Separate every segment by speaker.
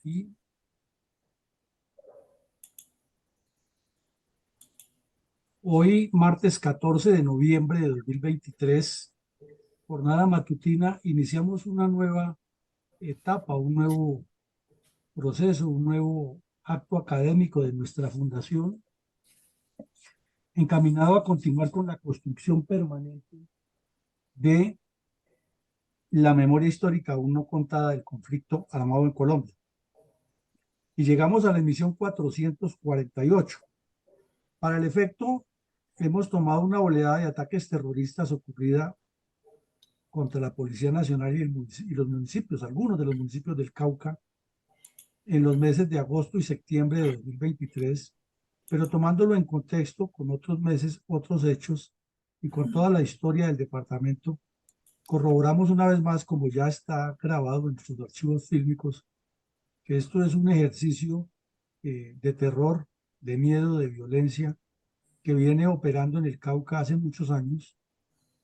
Speaker 1: Y hoy, martes 14 de noviembre de 2023, jornada matutina, iniciamos una nueva etapa, un nuevo proceso, un nuevo acto académico de nuestra fundación, encaminado a continuar con la construcción permanente de la memoria histórica aún no contada del conflicto armado en Colombia. Y llegamos a la emisión 448. Para el efecto, hemos tomado una oleada de ataques terroristas ocurrida contra la Policía Nacional y los municipios, algunos de los municipios del Cauca, en los meses de agosto y septiembre de 2023, pero tomándolo en contexto con otros meses, otros hechos y con toda la historia del departamento, corroboramos una vez más, como ya está grabado en sus archivos fílmicos, que esto es un ejercicio de terror, de miedo, de violencia, que viene operando en el Cauca hace muchos años,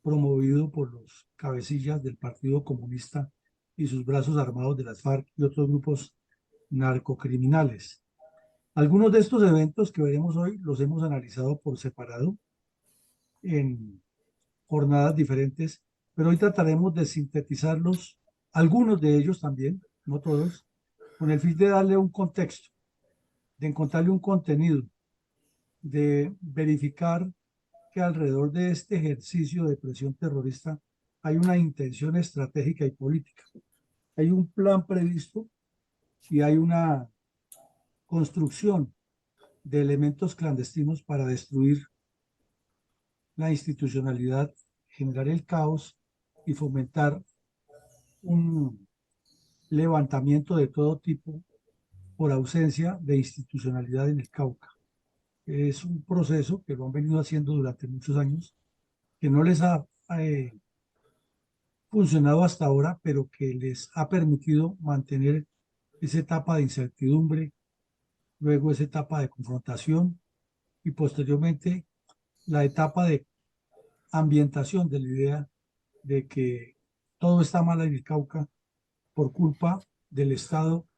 Speaker 1: promovido por los cabecillas del Partido Comunista y sus brazos armados de las FARC y otros grupos narcocriminales. Algunos de estos eventos que veremos hoy los hemos analizado por separado en jornadas diferentes, pero hoy trataremos de sintetizarlos, algunos de ellos también, no todos, con el fin de darle un contexto, de encontrarle un contenido, de verificar que alrededor de este ejercicio de presión terrorista hay una intención estratégica y política. Hay un plan previsto y hay una construcción de elementos clandestinos para destruir la institucionalidad, generar el caos y fomentar un levantamiento de todo tipo por ausencia de institucionalidad en el Cauca. Es un proceso que lo han venido haciendo durante muchos años, que no les ha funcionado hasta ahora, pero que les ha permitido mantener esa etapa de incertidumbre, luego esa etapa de confrontación y posteriormente la etapa de ambientación de la idea de que todo está mal en el Cauca por culpa del Estado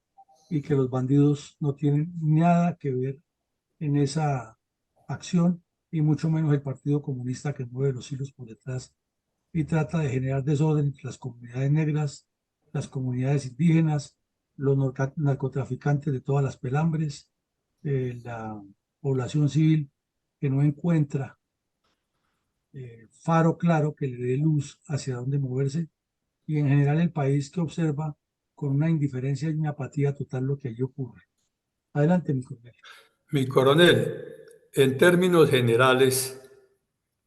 Speaker 1: y que los bandidos no tienen nada que ver en esa acción y mucho menos el Partido Comunista que mueve los hilos por detrás y trata de generar desorden entre las comunidades negras, las comunidades indígenas, los narcotraficantes de todas las pelambres, la población civil que no encuentra faro claro que le dé luz hacia dónde moverse y en general el país que observa con una indiferencia y una apatía total lo que allí ocurre. Adelante, mi coronel.
Speaker 2: Mi coronel, en términos generales,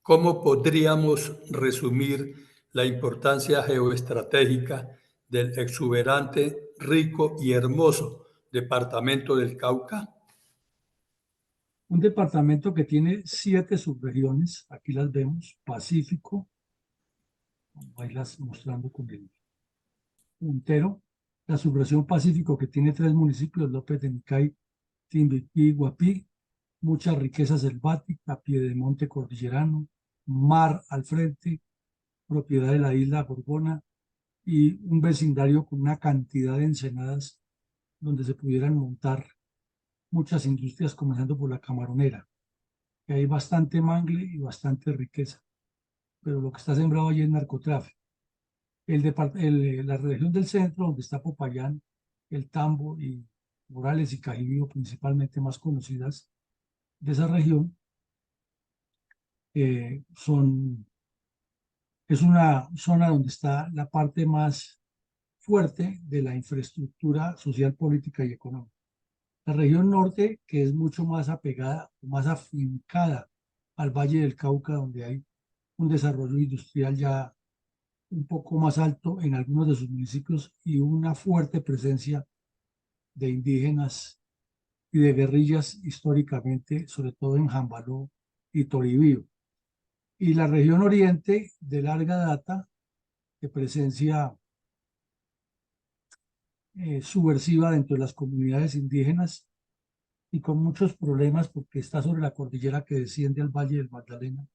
Speaker 2: ¿cómo podríamos resumir la importancia geoestratégica del exuberante, rico y hermoso departamento del Cauca?
Speaker 1: Un departamento que tiene 7 subregiones, aquí las vemos: Pacífico, vamos a irlas mostrando con el puntero, la subregión Pacífico que tiene 3 municipios: López de Micay, Timbiquí y Guapí, mucha riqueza selvática, piedemonte cordillerano, mar al frente, propiedad de la isla Gorgona y un vecindario con una cantidad de ensenadas donde se pudieran montar muchas industrias, comenzando por la camaronera, que hay bastante mangle y bastante riqueza, pero lo que está sembrado allí es narcotráfico. La región del centro, donde está Popayán, el Tambo y Morales y Cajibío, principalmente más conocidas de esa región, es una zona donde está la parte más fuerte de la infraestructura social, política y económica. La región norte, que es mucho más apegada, más afincada al Valle del Cauca, donde hay un desarrollo industrial ya un poco más alto en algunos de sus municipios y una fuerte presencia de indígenas y de guerrillas históricamente, sobre todo en Jambaló y Toribío. Y la región oriente, de larga data, de presencia subversiva dentro de las comunidades indígenas y con muchos problemas porque está sobre la cordillera que desciende al Valle del Magdalena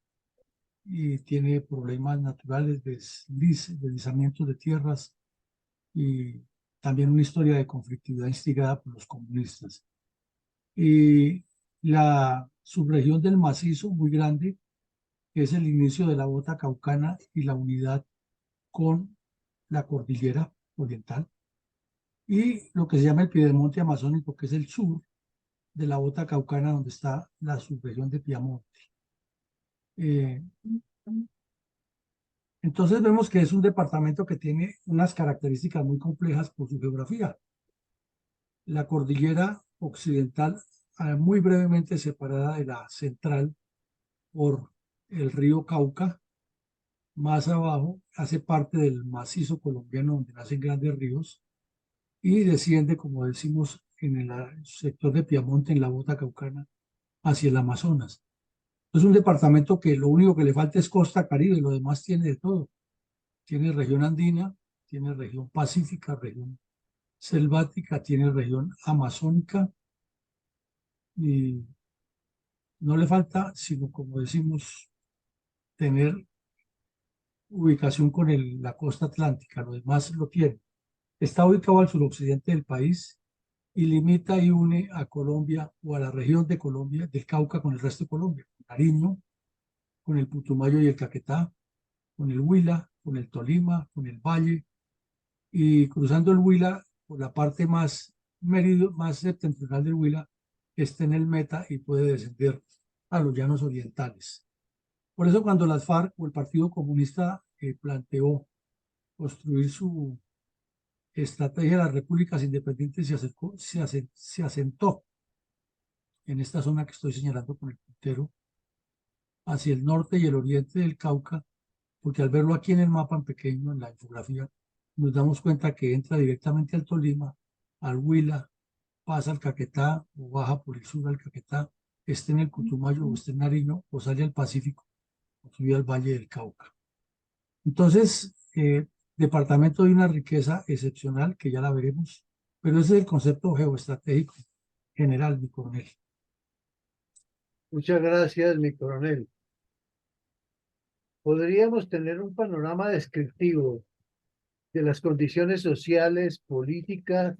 Speaker 1: y tiene problemas naturales de deslizamientos de tierras y también una historia de conflictividad instigada por los comunistas. Y la subregión del macizo, muy grande, que es el inicio de la bota caucana y la unidad con la cordillera oriental, y lo que se llama el piedemonte amazónico, que es el sur de la bota caucana, donde está la subregión de Piamonte. Eh, entonces vemos que es un departamento que tiene unas características muy complejas por su geografía. La cordillera occidental, muy brevemente separada de la central por el río Cauca. Más abajo hace parte del macizo colombiano, donde nacen grandes ríos, y desciende, como decimos, en el sector de Piamonte, en la bota caucana, hacia el Amazonas. Es un departamento que lo único que le falta es costa Caribe, lo demás tiene de todo. Tiene región andina, tiene región pacífica, región selvática, tiene región amazónica, y no le falta, sino, como decimos, tener ubicación con la costa atlántica, lo demás lo tiene. Está ubicado al suroccidente del país y limita y une a Colombia o a la región de Colombia, del Cauca, con el resto de Colombia, con Nariño, con el Putumayo y el Caquetá, con el Huila, con el Tolima, con el Valle, y cruzando el Huila por la parte más septentrional del Huila, está en el Meta y puede descender a los llanos orientales. Por eso cuando las FARC o el Partido Comunista planteó construir su estrategia de las repúblicas independientes, se asentó en esta zona que estoy señalando con el puntero, hacia el norte y el oriente del Cauca, porque al verlo aquí en el mapa en pequeño, en la infografía, nos damos cuenta que entra directamente al Tolima, al Huila, pasa al Caquetá o baja por el sur al Caquetá, esté en el Putumayo o esté en Nariño, o sale al Pacífico o sube al Valle del Cauca. Entonces, departamento de una riqueza excepcional, que ya la veremos, pero ese es el concepto geoestratégico general, mi coronel.
Speaker 3: Muchas gracias, mi coronel. ¿Podríamos tener un panorama descriptivo de las condiciones sociales, políticas,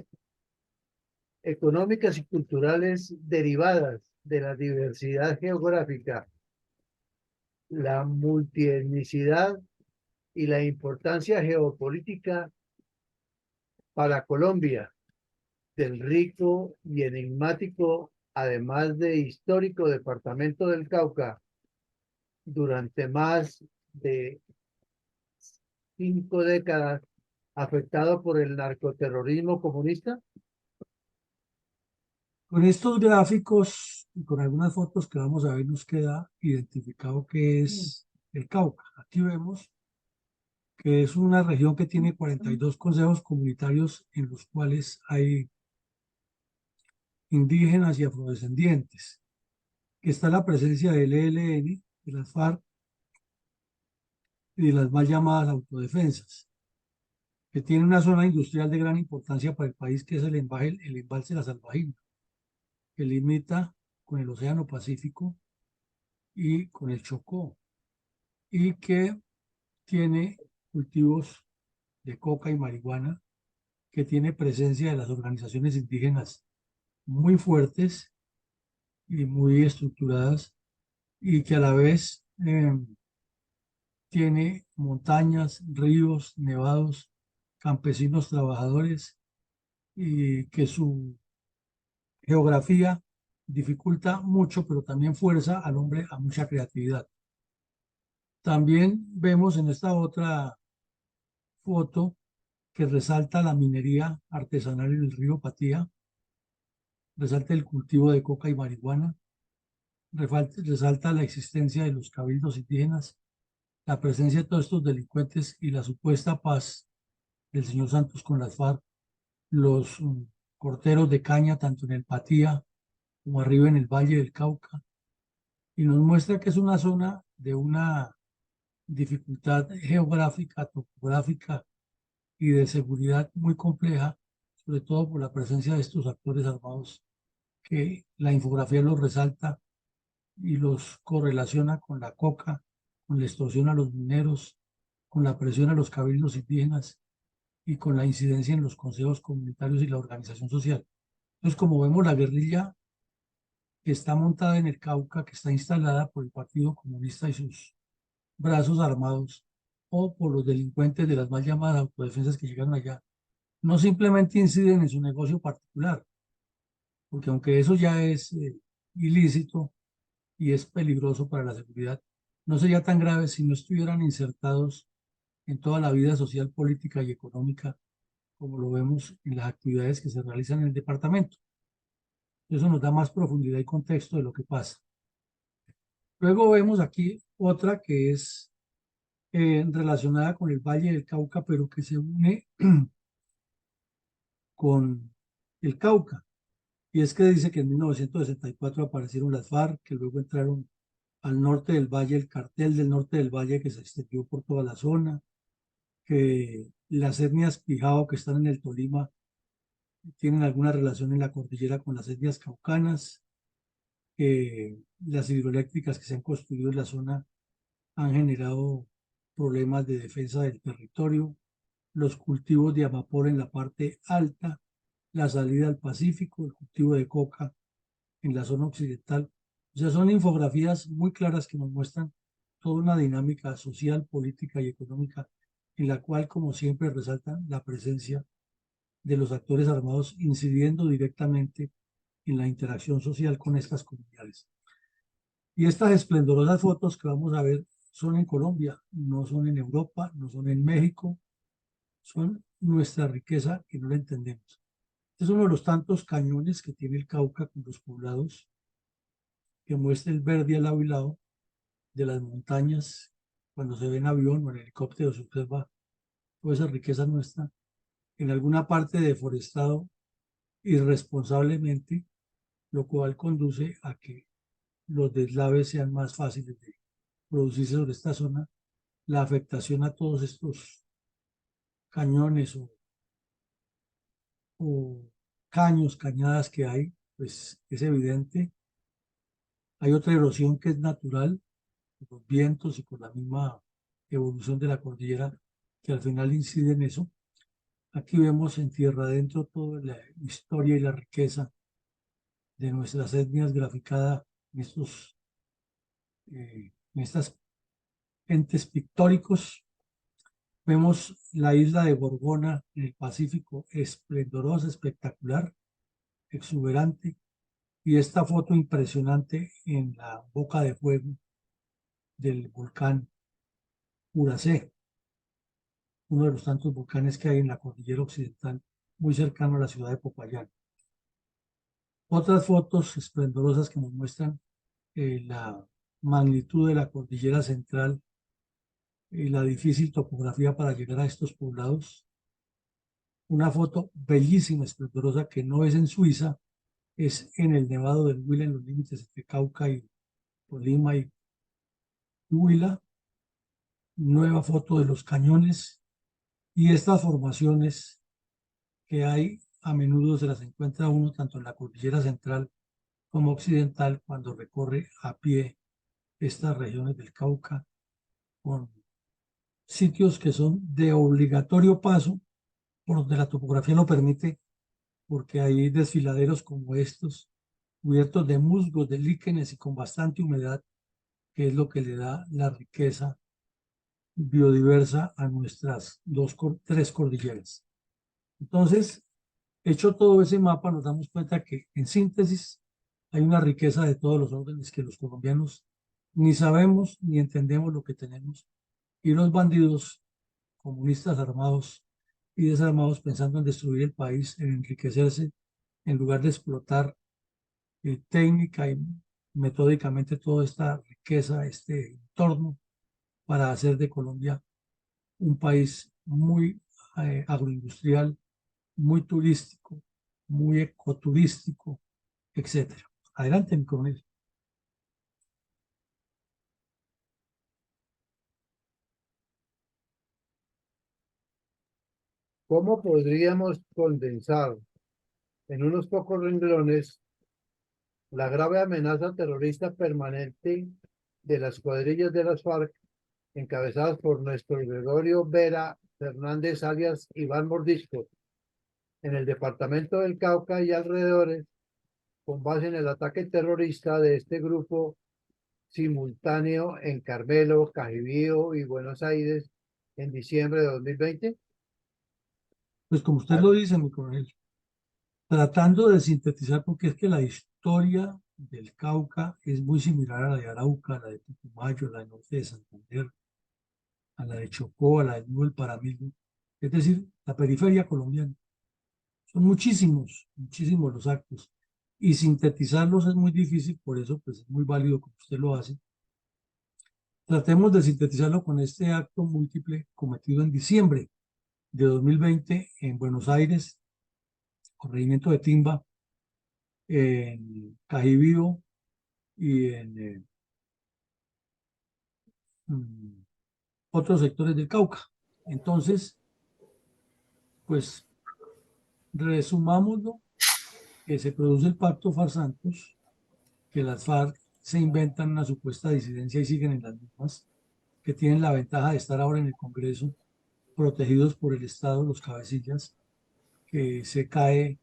Speaker 3: económicas y culturales derivadas de la diversidad geográfica, la multietnicidad y la importancia geopolítica para Colombia del rico y enigmático, además de histórico departamento del Cauca, durante más de 5 décadas, afectado por el narcoterrorismo comunista?
Speaker 1: Con estos gráficos y con algunas fotos que vamos a ver, nos queda identificado qué es el Cauca. Aquí vemos que es una región que tiene 42 consejos comunitarios, en los cuales hay indígenas y afrodescendientes, que está la presencia del ELN, de las FARC y de las mal llamadas autodefensas, que tiene una zona industrial de gran importancia para el país, que es el embalse La Salvajina, que limita con el Océano Pacífico y con el Chocó, y que tiene cultivos de coca y marihuana, que tiene presencia de las organizaciones indígenas muy fuertes y muy estructuradas, y que a la vez tiene montañas, ríos, nevados, campesinos trabajadores, y que su geografía dificulta mucho, pero también fuerza al hombre a mucha creatividad. También vemos en esta otra foto que resalta la minería artesanal en el río Patía, resalta el cultivo de coca y marihuana, resalta la existencia de los cabildos indígenas, la presencia de todos estos delincuentes y la supuesta paz del señor Santos con las FARC, los corteros de caña, tanto en el Patía como arriba en el Valle del Cauca, y nos muestra que es una zona de una dificultad geográfica, topográfica y de seguridad muy compleja, sobre todo por la presencia de estos actores armados, que la infografía los resalta y los correlaciona con la coca, con la extorsión a los mineros, con la presión a los cabildos indígenas y con la incidencia en los consejos comunitarios y la organización social. Entonces, como vemos, la guerrilla que está montada en el Cauca, que está instalada por el Partido Comunista y sus brazos armados, o por los delincuentes de las mal llamadas autodefensas que llegaron allá, no simplemente inciden en su negocio particular, porque aunque eso ya es ilícito y es peligroso para la seguridad, no sería tan grave si no estuvieran insertados en toda la vida social, política y económica, como lo vemos en las actividades que se realizan en el departamento. Eso nos da más profundidad y contexto de lo que pasa. Luego vemos aquí otra que es relacionada con el Valle del Cauca, pero que se une con el Cauca. Y es que dice que en 1964 aparecieron las FARC, que luego entraron al norte del valle, el cartel del norte del valle que se extendió por toda la zona, que las etnias Pijao que están en el Tolima tienen alguna relación en la cordillera con las etnias caucanas, que las hidroeléctricas que se han construido en la zona han generado problemas de defensa del territorio, los cultivos de amapola en la parte alta, la salida al Pacífico, el cultivo de coca en la zona occidental. O sea, son infografías muy claras que nos muestran toda una dinámica social, política y económica en la cual, como siempre, resaltan la presencia de los actores armados incidiendo directamente en la interacción social con estas comunidades. Y estas esplendorosas fotos que vamos a ver son en Colombia, no son en Europa, no son en México, son nuestra riqueza que no la entendemos. Este es uno de los tantos cañones que tiene el Cauca con los poblados, que muestra el verde al lado y lado de las montañas. Cuando se ve en avión o en helicóptero se observa toda esa riqueza nuestra, en alguna parte deforestado irresponsablemente, lo cual conduce a que los deslaves sean más fáciles de producirse sobre esta zona. La afectación a todos estos cañones o caños, cañadas que hay, pues es evidente. Hay otra erosión que es natural, por los vientos y por la misma evolución de la cordillera, que al final incide en eso. Aquí vemos en tierra adentro toda la historia y la riqueza de nuestras etnias graficada en estas entes pictóricos. Vemos la isla de Gorgona en el Pacífico, esplendorosa, espectacular, exuberante, y esta foto impresionante en la boca de fuego del volcán Uracé, uno de los tantos volcanes que hay en la cordillera occidental, muy cercano a la ciudad de Popayán. Otras fotos esplendorosas que nos muestran la magnitud de la cordillera central y la difícil topografía para llegar a estos poblados. Una foto bellísima, esplendorosa, que no es en Suiza, es en el Nevado del Huila, en los límites entre Cauca y Tolima y Huila. Nueva foto de los cañones y estas formaciones que hay a menudo se las encuentra uno tanto en la cordillera central como occidental cuando recorre a pie estas regiones del Cauca, con sitios que son de obligatorio paso por donde la topografía lo permite, porque hay desfiladeros como estos, cubiertos de musgos, de líquenes y con bastante humedad, que es lo que le da la riqueza biodiversa a nuestras tres cordilleras. Entonces, hecho todo ese mapa, nos damos cuenta que, en síntesis, hay una riqueza de todos los órdenes que los colombianos ni sabemos ni entendemos lo que tenemos. Y los bandidos comunistas armados y desarmados pensando en destruir el país, en enriquecerse, en lugar de explotar técnica y metódicamente toda esta riqueza, este entorno, para hacer de Colombia un país muy agroindustrial, muy turístico, muy ecoturístico, etcétera. Adelante, mi coronel.
Speaker 3: ¿Cómo podríamos condensar en unos pocos renglones la grave amenaza terrorista permanente de las cuadrillas de las FARC encabezadas por nuestro Gregorio Vera Fernández alias Iván Mordisco en el departamento del Cauca y alrededores, con base en el ataque terrorista de este grupo simultáneo en Carmelo, Cajibío y Buenos Aires en diciembre de 2020?
Speaker 1: Pues como usted lo dice, mi coronel, tratando de sintetizar, porque es que la historia del Cauca es muy similar a la de Arauca, a la de Putumayo, a la del norte de Santander, a la de Chocó, a la del Nudo del Paramillo, es decir, la periferia colombiana. Son muchísimos, muchísimos los actos. Y sintetizarlos es muy difícil, por eso pues es muy válido como usted lo hace. Tratemos de sintetizarlo con este acto múltiple cometido en diciembre de 2020 en Buenos Aires, corregimiento de Timba, en Cajibío y en otros sectores del Cauca. Entonces, pues resumámoslo, que se produce el pacto FARC-Santos, que las FARC se inventan una supuesta disidencia y siguen en las mismas, que tienen la ventaja de estar ahora en el Congreso, protegidos por el Estado, los cabecillas, que se caen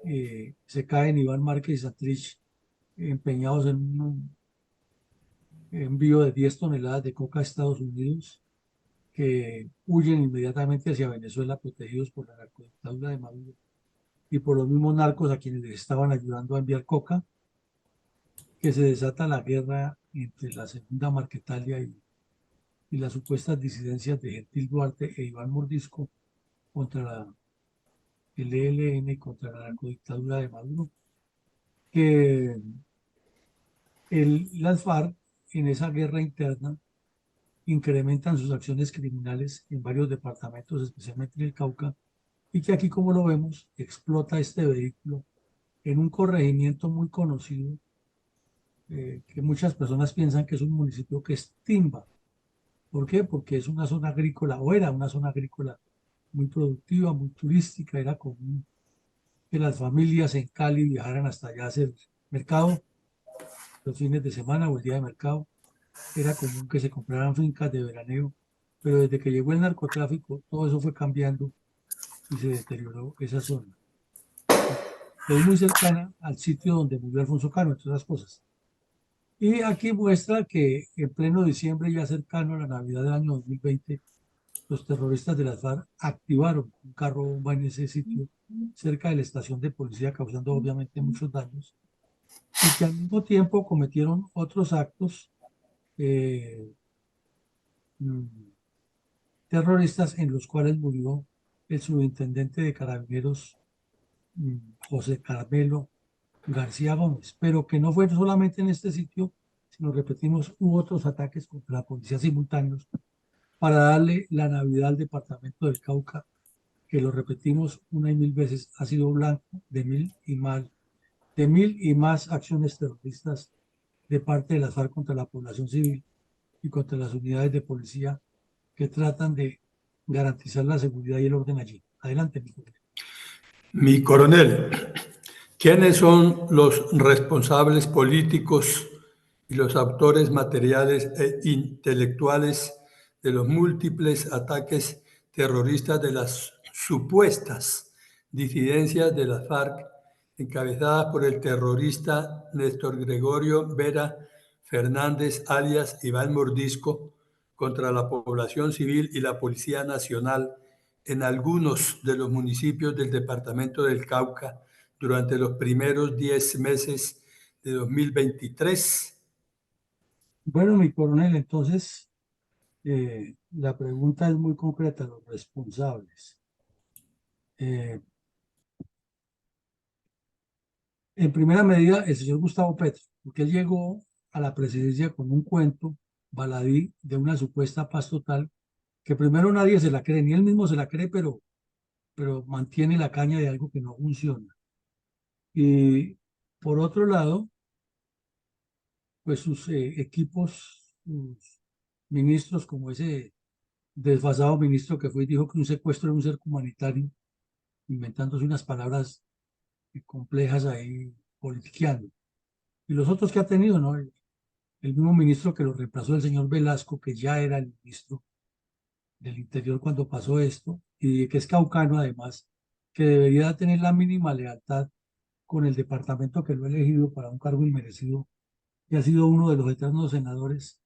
Speaker 1: Iván Márquez y Santrich empeñados en un envío de 10 toneladas de coca a Estados Unidos, que huyen inmediatamente hacia Venezuela protegidos por la narcodictadura de Maduro y por los mismos narcos a quienes les estaban ayudando a enviar coca, que se desata la guerra entre la segunda Marquetalia y las supuestas disidencias de Gentil Duarte e Iván Mordisco contra el ELN y contra la narcodictadura de Maduro, que las FARC en esa guerra interna incrementan sus acciones criminales en varios departamentos, especialmente en el Cauca, y que aquí, como lo vemos, explota este vehículo en un corregimiento muy conocido, que muchas personas piensan que es un municipio que es Timba. ¿Por qué? Porque es una zona agrícola, o era una zona agrícola muy productiva, muy turística, era común que las familias en Cali viajaran hasta allá a hacer mercado los fines de semana o el día de mercado. Era común que se compraran fincas de veraneo, pero desde que llegó el narcotráfico, todo eso fue cambiando y se deterioró esa zona. Es muy cercana al sitio donde murió Alfonso Cano, entre otras cosas. Y aquí muestra que en pleno diciembre, ya cercano a la Navidad del año 2020, los terroristas de las FARC activaron un carro bomba en ese sitio, cerca de la estación de policía, causando obviamente muchos daños, y que al mismo tiempo cometieron otros actos eh, mm, terroristas en los cuales murió el subintendente de Carabineros, José Carmelo García Gómez, pero que no fue solamente en este sitio, sino repetimos, hubo otros ataques contra la policía simultáneos para darle la Navidad al departamento del Cauca, que lo repetimos una y mil veces, ha sido blanco de mil y más acciones terroristas de parte de las FARC contra la población civil y contra las unidades de policía que tratan de garantizar la seguridad y el orden allí. Adelante, mi coronel.
Speaker 2: Mi coronel, ¿quiénes son los responsables políticos y los autores materiales e intelectuales de los múltiples ataques terroristas de las supuestas disidencias de las FARC, encabezadas por el terrorista Néstor Gregorio Vera Fernández, alias Iván Mordisco, contra la población civil y la Policía Nacional en algunos de los municipios del departamento del Cauca durante los primeros 10 meses de 2023?
Speaker 1: Bueno, mi coronel, entonces la pregunta es muy concreta, los responsables. En primera medida, el señor Gustavo Petro, porque él llegó a la presidencia con un cuento baladí de una supuesta paz total, que primero nadie se la cree, ni él mismo se la cree, pero mantiene la caña de algo que no funciona. Y por otro lado, pues sus equipos, sus ministros, como ese desfasado ministro que fue y dijo que un secuestro era un cerco humanitario, inventándose unas palabras complejas ahí, politiqueando. Y los otros que ha tenido, ¿no? El mismo ministro que lo reemplazó, el señor Velasco, que ya era el ministro, del interior cuando pasó esto, y que es caucano además, que debería tener la mínima lealtad con el departamento que lo ha elegido para un cargo inmerecido, y ha sido uno de los eternos senadores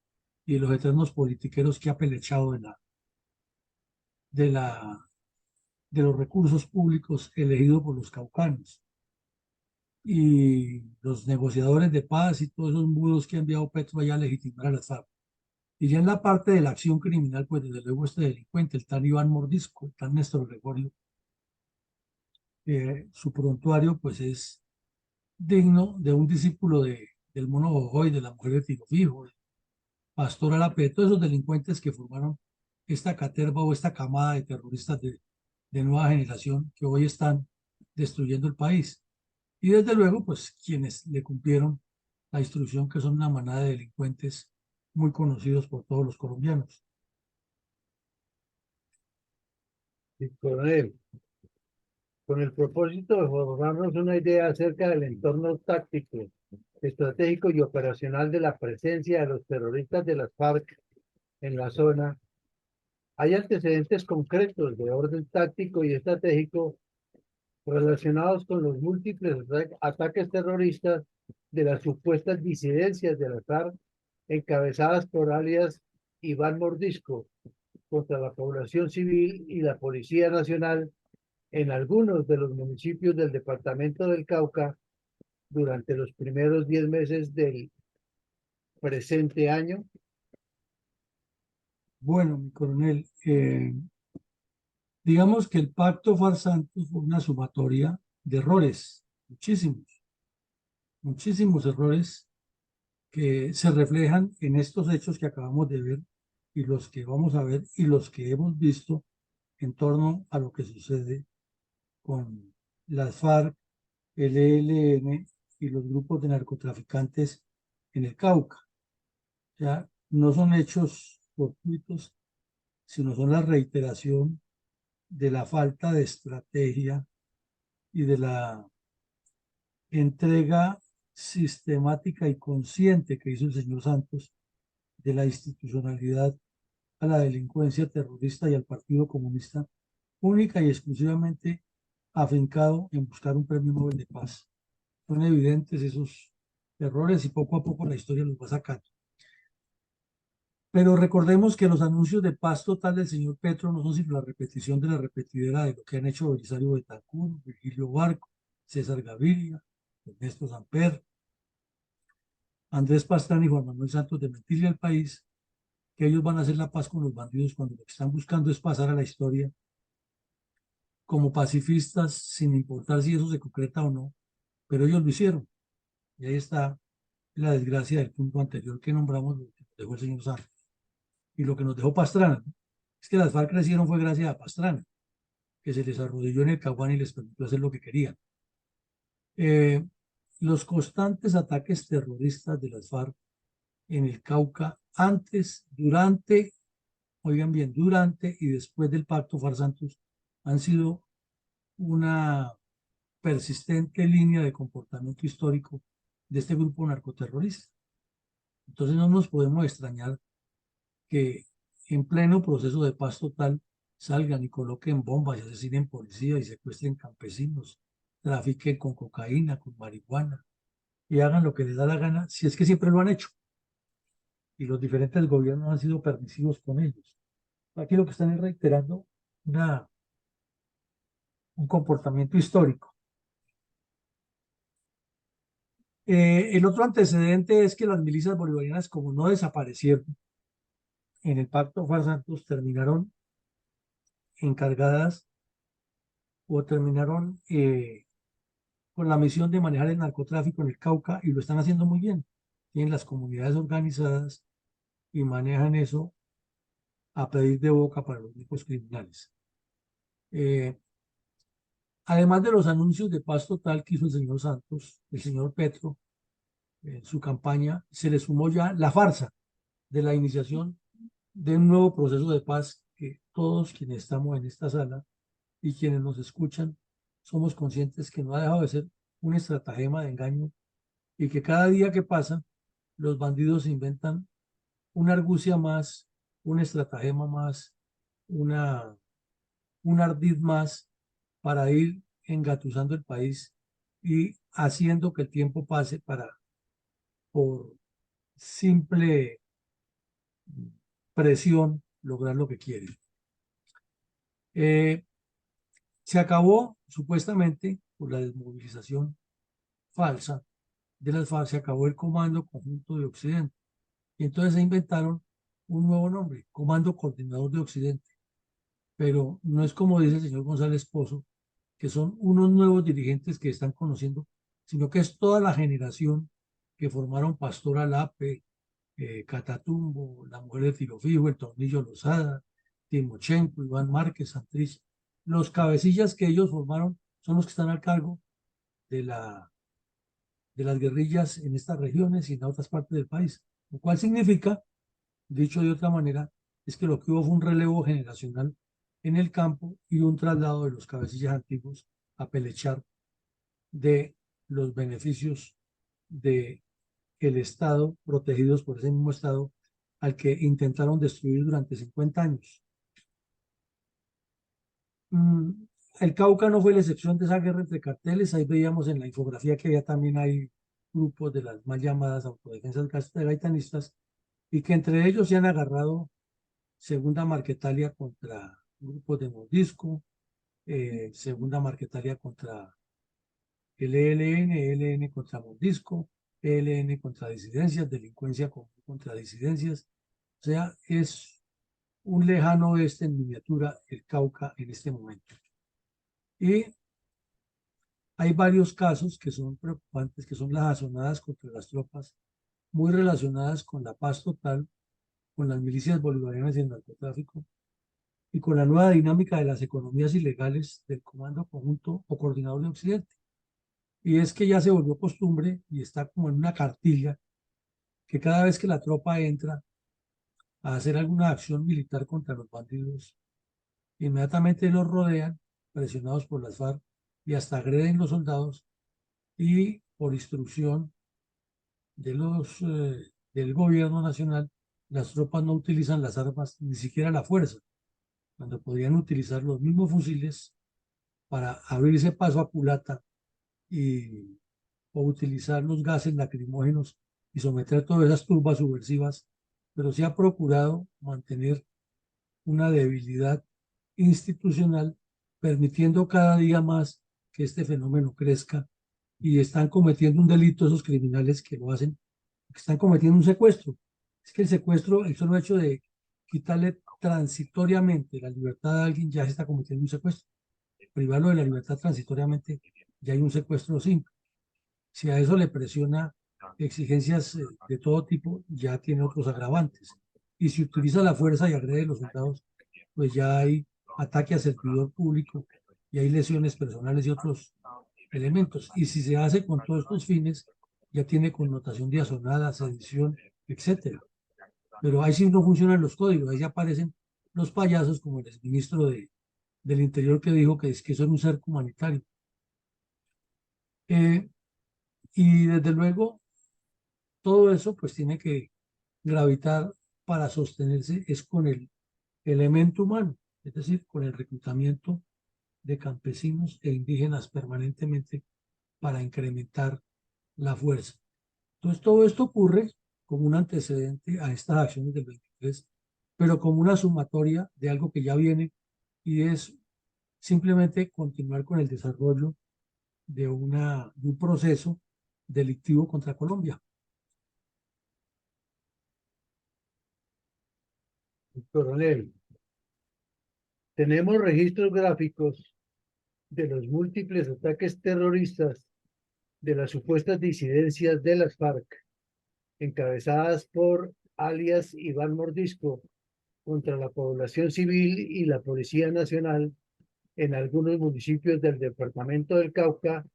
Speaker 1: y de los eternos politiqueros que ha pelechado de la, de los recursos públicos elegidos por los caucanos. Y los negociadores de paz y todos esos mudos que ha enviado Petro allá a legitimar a las FARC. Y ya en la parte de la acción criminal, pues desde luego este delincuente, el tal Iván Mordisco, el tal Néstor Gregorio, su prontuario pues es digno de un discípulo del Mono Jojoy, de la mujer de Tiro Fijo, de Pastor Arape, de todos esos delincuentes que formaron esta caterva o esta camada de terroristas de nueva generación que hoy están destruyendo el país. Y desde luego, pues quienes le cumplieron la instrucción, que son una manada de delincuentes muy conocidos por todos los colombianos.
Speaker 3: Sí, coronel, con el propósito de formarnos una idea acerca del entorno táctico, estratégico y operacional de la presencia de los terroristas de las FARC en la zona, hay antecedentes concretos de orden táctico y estratégico relacionados con los múltiples ataques terroristas de las supuestas disidencias de la FARC encabezadas por alias Iván Mordisco contra la población civil y la Policía Nacional en algunos de los municipios del departamento del Cauca durante los primeros 10 meses del presente año.
Speaker 1: Bueno, mi coronel, digamos que el pacto Far-Santos fue una sumatoria de errores, muchísimos, muchísimos errores que se reflejan en estos hechos que acabamos de ver y los que vamos a ver y los que hemos visto en torno a lo que sucede con las FARC, el ELN y los grupos de narcotraficantes en el Cauca. O sea, no son hechos fortuitos, sino son la reiteración de la falta de estrategia y de la entrega sistemática y consciente que hizo el señor Santos de la institucionalidad a la delincuencia terrorista y al Partido Comunista, única y exclusivamente afincado en buscar un premio Nobel de Paz. Son evidentes esos errores y poco a poco la historia los va sacando. Pero recordemos que los anuncios de paz total del señor Petro no son sino la repetición de la repetidera de lo que han hecho Belisario Betancur, Virgilio Barco, César Gaviria, Ernesto Samper, Andrés Pastrana y Juan Manuel Santos, de mentirle al país que ellos van a hacer la paz con los bandidos cuando lo que están buscando es pasar a la historia como pacifistas, sin importar si eso se concreta o no, pero ellos lo hicieron. Y ahí está la desgracia del punto anterior que nombramos, lo que nos dejó el señor Santos. Y lo que nos dejó Pastrana, ¿no? Es que las FARC crecieron fue gracias a Pastrana, que se les arrodilló en el Caguán y les permitió hacer lo que querían. Eh, los constantes ataques terroristas de las FARC en el Cauca, antes, durante, oigan bien, durante y después del pacto Far-Santos, han sido una persistente línea de comportamiento histórico de este grupo narcoterrorista. Entonces no nos podemos extrañar que en pleno proceso de paz total salgan y coloquen bombas y asesinen policías y secuestren campesinos, trafiquen con cocaína, con marihuana y hagan lo que les da la gana, si es que siempre lo han hecho. Y los diferentes gobiernos han sido permisivos con ellos. Aquí lo que están es reiterando un comportamiento histórico. El otro antecedente es que las milicias bolivarianas, como no desaparecieron en el pacto Far-Santos, terminaron encargadas o terminaron con la misión de manejar el narcotráfico en el Cauca y lo están haciendo muy bien. Tienen las comunidades organizadas y manejan eso a pedir de boca para los grupos criminales. Además de los anuncios de paz total que hizo el señor Santos, el señor Petro, en su campaña, se le sumó ya la farsa de la iniciación de un nuevo proceso de paz que todos quienes estamos en esta sala y quienes nos escuchan somos conscientes que no ha dejado de ser un estratagema de engaño y que cada día que pasa los bandidos inventan una argucia más, un estratagema más, un ardid más para ir engatusando el país y haciendo que el tiempo pase para, por simple presión, lograr lo que quieren. Se acabó, supuestamente, por la desmovilización falsa de las FARC, se acabó el Comando Conjunto de Occidente. Y entonces se inventaron un nuevo nombre, Comando Coordinador de Occidente. Pero no es como dice el señor González Pozo, que son unos nuevos dirigentes que están conociendo, sino que es toda la generación que formaron Pastora Lape, Catatumbo, la mujer de Filofijo, el Tornillo Lozada, Timochenko, Iván Márquez, Santrich. Los cabecillas que ellos formaron son los que están al cargo de, de las guerrillas en estas regiones y en otras partes del país, lo cual significa, dicho de otra manera, es que lo que hubo fue un relevo generacional en el campo y un traslado de los cabecillas antiguos a pelechar de los beneficios de el Estado, protegidos por ese mismo Estado al que intentaron destruir durante 50 años. El Cauca no fue la excepción de esa guerra entre carteles. Ahí veíamos en la infografía que ya también hay grupos de las mal llamadas autodefensas gaitanistas y que entre ellos se han agarrado Segunda Marquetalia contra grupos de Mordisco, Segunda Marquetalia contra el ELN, ELN contra Mordisco, ELN contra disidencias, delincuencia contra disidencias. O sea, es un lejano oeste en miniatura el Cauca en este momento. Y hay varios casos que son preocupantes, que son las azonadas contra las tropas, muy relacionadas con la paz total, con las milicias bolivarianas y el narcotráfico, y con la nueva dinámica de las economías ilegales del Comando Conjunto o Coordinador de Occidente. Y es que ya se volvió costumbre y está como en una cartilla que cada vez que la tropa entra a hacer alguna acción militar contra los bandidos, inmediatamente los rodean, presionados por las FARC, y hasta agreden los soldados y por instrucción de del gobierno nacional, las tropas no utilizan las armas, ni siquiera la fuerza, cuando podrían utilizar los mismos fusiles para abrirse paso a culata y o utilizar los gases lacrimógenos y someter todas esas turbas subversivas, pero se ha procurado mantener una debilidad institucional, permitiendo cada día más que este fenómeno crezca y están cometiendo un delito esos criminales que lo hacen, que están cometiendo un secuestro. Es que el secuestro, el solo hecho de quitarle transitoriamente la libertad a alguien ya se está cometiendo un secuestro. Privarlo de la libertad transitoriamente ya hay un secuestro simple. Si a eso le presiona exigencias de todo tipo, ya tiene otros agravantes. Y si utiliza la fuerza y agrede a los soldados, pues ya hay ataque a servidor público y hay lesiones personales y otros elementos. Y si se hace con todos estos fines, ya tiene connotación de asonada, sedición, etcétera. Pero ahí sí no funcionan los códigos, ahí ya aparecen los payasos como el exministro del Interior que dijo que es que eso es un cerco humanitario. Y desde luego, todo eso pues tiene que gravitar para sostenerse es con el elemento humano, es decir, con el reclutamiento de campesinos e indígenas permanentemente para incrementar la fuerza. Entonces, todo esto ocurre como un antecedente a estas acciones del 23, pero como una sumatoria de algo que ya viene y es simplemente continuar con el desarrollo de un proceso delictivo contra Colombia.
Speaker 3: Coronel, tenemos registros gráficos de los múltiples ataques terroristas de las supuestas disidencias de las FARC, encabezadas por alias Iván Mordisco, contra la población civil y la Policía Nacional en algunos municipios del departamento del Cauca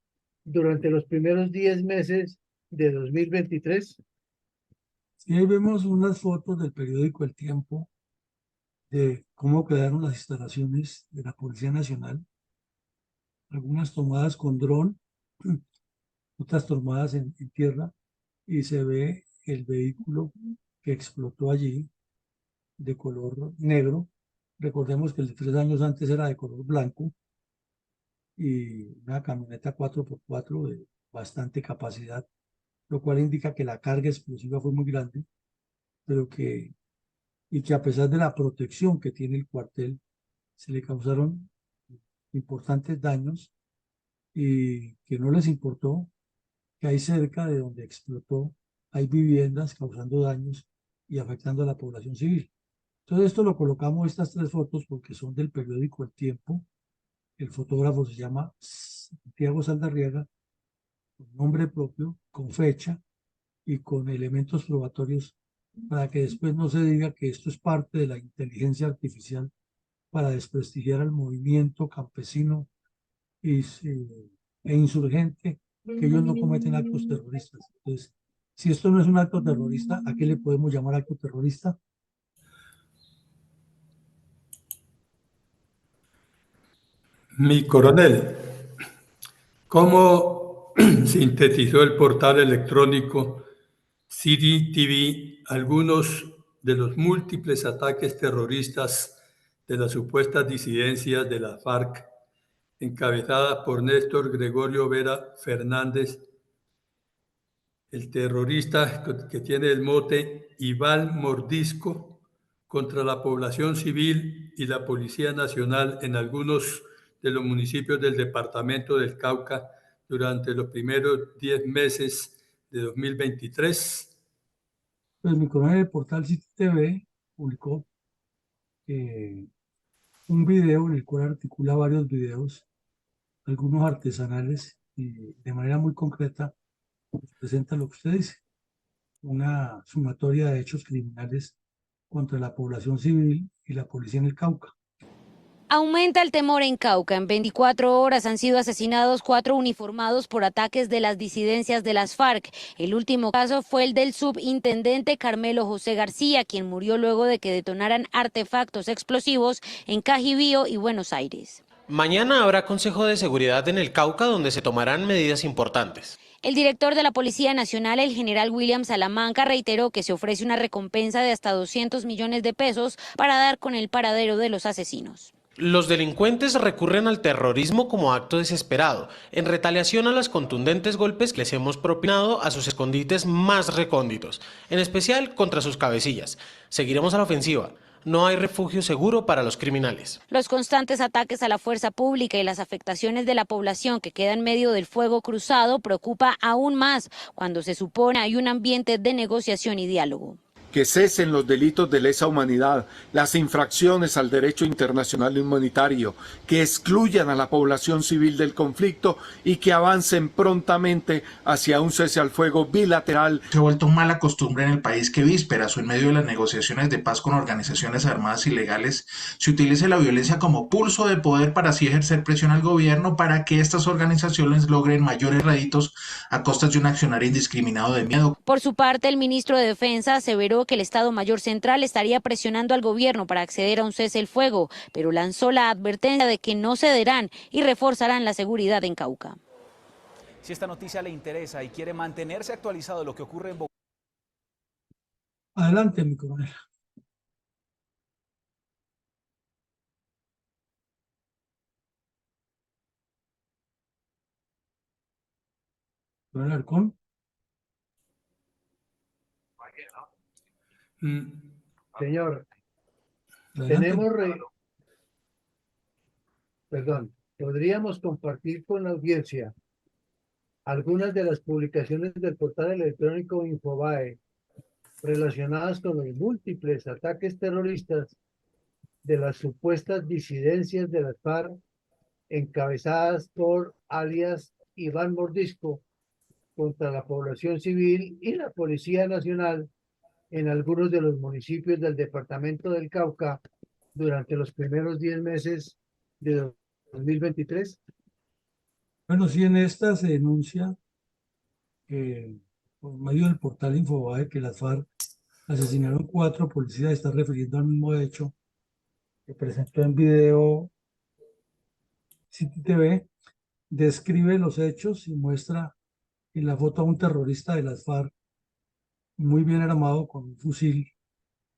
Speaker 3: durante los primeros 10 meses de 2023.
Speaker 1: Y ahí vemos unas fotos del periódico El Tiempo de cómo quedaron las instalaciones de la Policía Nacional, algunas tomadas con dron, otras tomadas en tierra, y se ve el vehículo que explotó allí de color negro Recordemos que el de 3 años antes era de color blanco y una camioneta 4x4 de bastante capacidad, lo cual indica que la carga explosiva fue muy grande, pero que a pesar de la protección que tiene el cuartel, se le causaron importantes daños y que no les importó que hay cerca de donde explotó, hay viviendas causando daños y afectando a la población civil. Entonces esto lo colocamos, estas 3 fotos, porque son del periódico El Tiempo. El fotógrafo se llama Santiago Saldarriaga, con nombre propio, con fecha y con elementos probatorios para que después no se diga que esto es parte de la inteligencia artificial para desprestigiar al movimiento campesino y, e insurgente, que ellos no cometen actos terroristas. Entonces, si esto no es un acto terrorista, ¿a qué le podemos llamar acto terrorista?
Speaker 2: Mi coronel, ¿cómo sintetizó el portal electrónico CDTV algunos de los múltiples ataques terroristas de las supuestas disidencias de la FARC, encabezadas por Néstor Gregorio Vera Fernández, el terrorista que tiene el mote Iván Mordisco, contra la población civil y la Policía Nacional en algunos de los municipios del departamento del Cauca durante los primeros 10 meses de 2023?
Speaker 1: Pues mi coronel del portal City TV publicó un video en el cual articula varios videos, algunos artesanales, y de manera muy concreta pues, presenta lo que usted dice, una sumatoria de hechos criminales contra la población civil y la policía en el Cauca.
Speaker 4: Aumenta el temor en Cauca. En 24 horas han sido asesinados 4 uniformados por ataques de las disidencias de las FARC. El último caso fue el del subintendente Carmelo José García, quien murió luego de que detonaran artefactos explosivos en Cajibío y Buenos Aires.
Speaker 5: Mañana habrá Consejo de Seguridad en el Cauca donde se tomarán medidas importantes.
Speaker 4: El director de la Policía Nacional, el general William Salamanca, reiteró que se ofrece una recompensa de hasta 200 millones de pesos para dar con el paradero de los asesinos.
Speaker 5: Los delincuentes recurren al terrorismo como acto desesperado, en retaliación a los contundentes golpes que les hemos propinado a sus escondites más recónditos, en especial contra sus cabecillas. Seguiremos a la ofensiva. No hay refugio seguro para los criminales.
Speaker 4: Los constantes ataques a la fuerza pública y las afectaciones de la población que queda en medio del fuego cruzado preocupa aún más cuando se supone hay un ambiente de negociación y diálogo.
Speaker 6: Que cesen los delitos de lesa humanidad, las infracciones al derecho internacional humanitario, que excluyan a la población civil del conflicto y que avancen prontamente hacia un cese al fuego bilateral.
Speaker 7: Se ha vuelto mala costumbre en el país que vísperas o en medio de las negociaciones de paz con organizaciones armadas ilegales se utilice la violencia como pulso de poder para así ejercer presión al gobierno para que estas organizaciones logren mayores réditos a costas de un accionar indiscriminado de miedo.
Speaker 4: Por su parte, el ministro de Defensa aseveró que el Estado Mayor Central estaría presionando al gobierno para acceder a un cese el fuego, pero lanzó la advertencia de que no cederán y reforzarán la seguridad en Cauca.
Speaker 8: Si esta noticia le interesa y quiere mantenerse actualizado de lo que ocurre en Bogotá.
Speaker 1: Adelante, mi coronel. Coronel Arcón.
Speaker 3: Señor,
Speaker 1: Adelante.
Speaker 3: podríamos compartir con la audiencia algunas de las publicaciones del portal electrónico Infobae relacionadas con los múltiples ataques terroristas de las supuestas disidencias de las FARC encabezadas por alias Iván Mordisco contra la población civil y la Policía Nacional en algunos de los municipios del departamento del Cauca durante los primeros 10 meses de 2023?
Speaker 1: Bueno, sí, en esta se denuncia por medio del portal Infobae que las FARC asesinaron 4 policías, está refiriendo al mismo hecho que presentó en video City TV, describe los hechos y muestra en la foto a un terrorista de las FARC muy bien armado con un fusil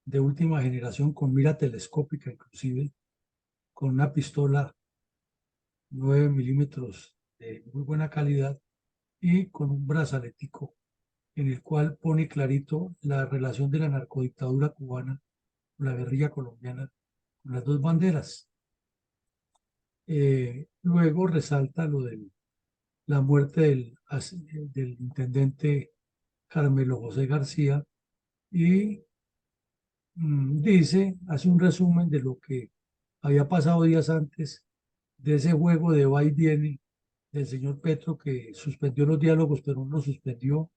Speaker 1: de última generación con mira telescópica inclusive, con una pistola 9 milímetros de muy buena calidad y con un brazaletico en el cual pone clarito la relación de la narcodictadura cubana con la guerrilla colombiana, con las dos banderas. Luego resalta lo de la muerte del intendente Carmelo José García y hace un resumen de lo que había pasado días antes de ese juego de va y viene del señor Petro que suspendió los diálogos, pero no los suspendió.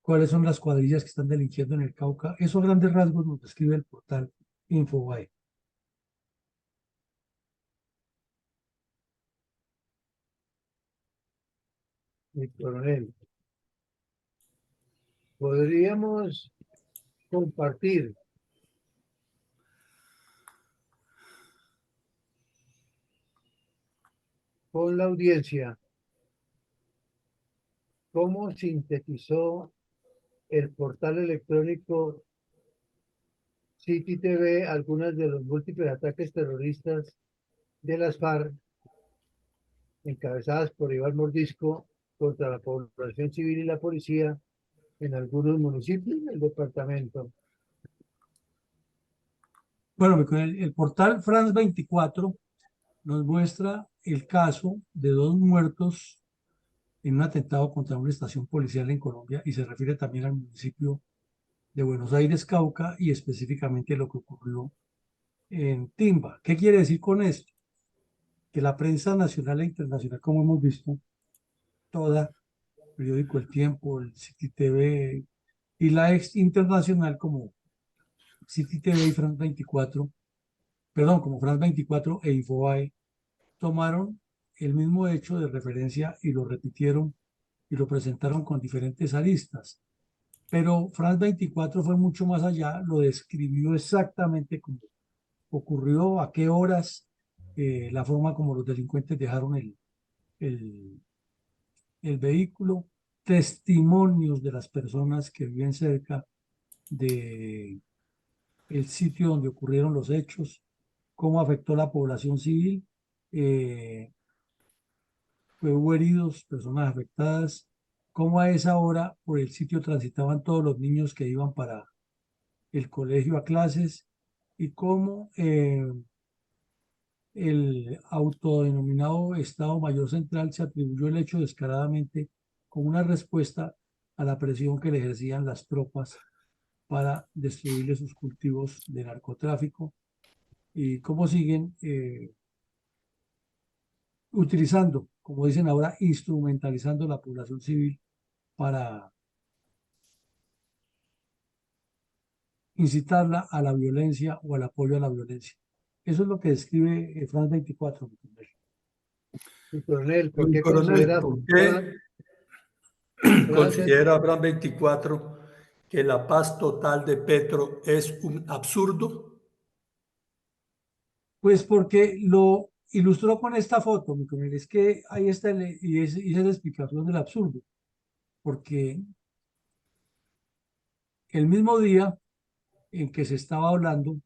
Speaker 1: ¿Cuáles son las cuadrillas que están delinquiendo en el Cauca? Esos grandes rasgos nos describe el portal Infobae.
Speaker 3: Mi coronel, podríamos compartir con la audiencia cómo sintetizó el portal electrónico City TV algunos de los múltiples ataques terroristas de las FARC encabezadas por Iván Mordisco contra la población civil y la policía en algunos municipios del departamento.
Speaker 1: Bueno, el portal France 24 nos muestra el caso de 2 muertos en un atentado contra una estación policial en Colombia y se refiere también al municipio de Buenos Aires, Cauca, y específicamente lo que ocurrió en Timba. ¿Qué quiere decir con esto? Que la prensa nacional e internacional, como hemos visto, toda, el periódico El Tiempo, el City TV y la ex internacional como City TV y France 24, perdón, como France 24 e Infobae, tomaron el mismo hecho de referencia y lo repitieron y lo presentaron con diferentes aristas. Pero France 24 fue mucho más allá, lo describió exactamente como ocurrió, a qué horas, la forma como los delincuentes dejaron el, el vehículo, testimonios de las personas que viven cerca de el sitio donde ocurrieron los hechos, cómo afectó la población civil, hubo heridos, personas afectadas, cómo a esa hora por el sitio transitaban todos los niños que iban para el colegio a clases y cómo el autodenominado Estado Mayor Central se atribuyó el hecho descaradamente como una respuesta a la presión que le ejercían las tropas para destruirle sus cultivos de narcotráfico y cómo siguen utilizando, como dicen ahora, instrumentalizando la población civil para incitarla a la violencia o al apoyo a la violencia. Eso es lo que describe France 24.
Speaker 3: Mi coronel, ¿por qué
Speaker 2: Coronel,
Speaker 3: considera
Speaker 2: ¿por qué considera Abraham 24 que la paz total de Petro es un absurdo?
Speaker 1: Pues porque lo ilustró con esta foto, mi coronel. Es que ahí está y esa es la explicación del absurdo. Porque el mismo día en que se estaba hablando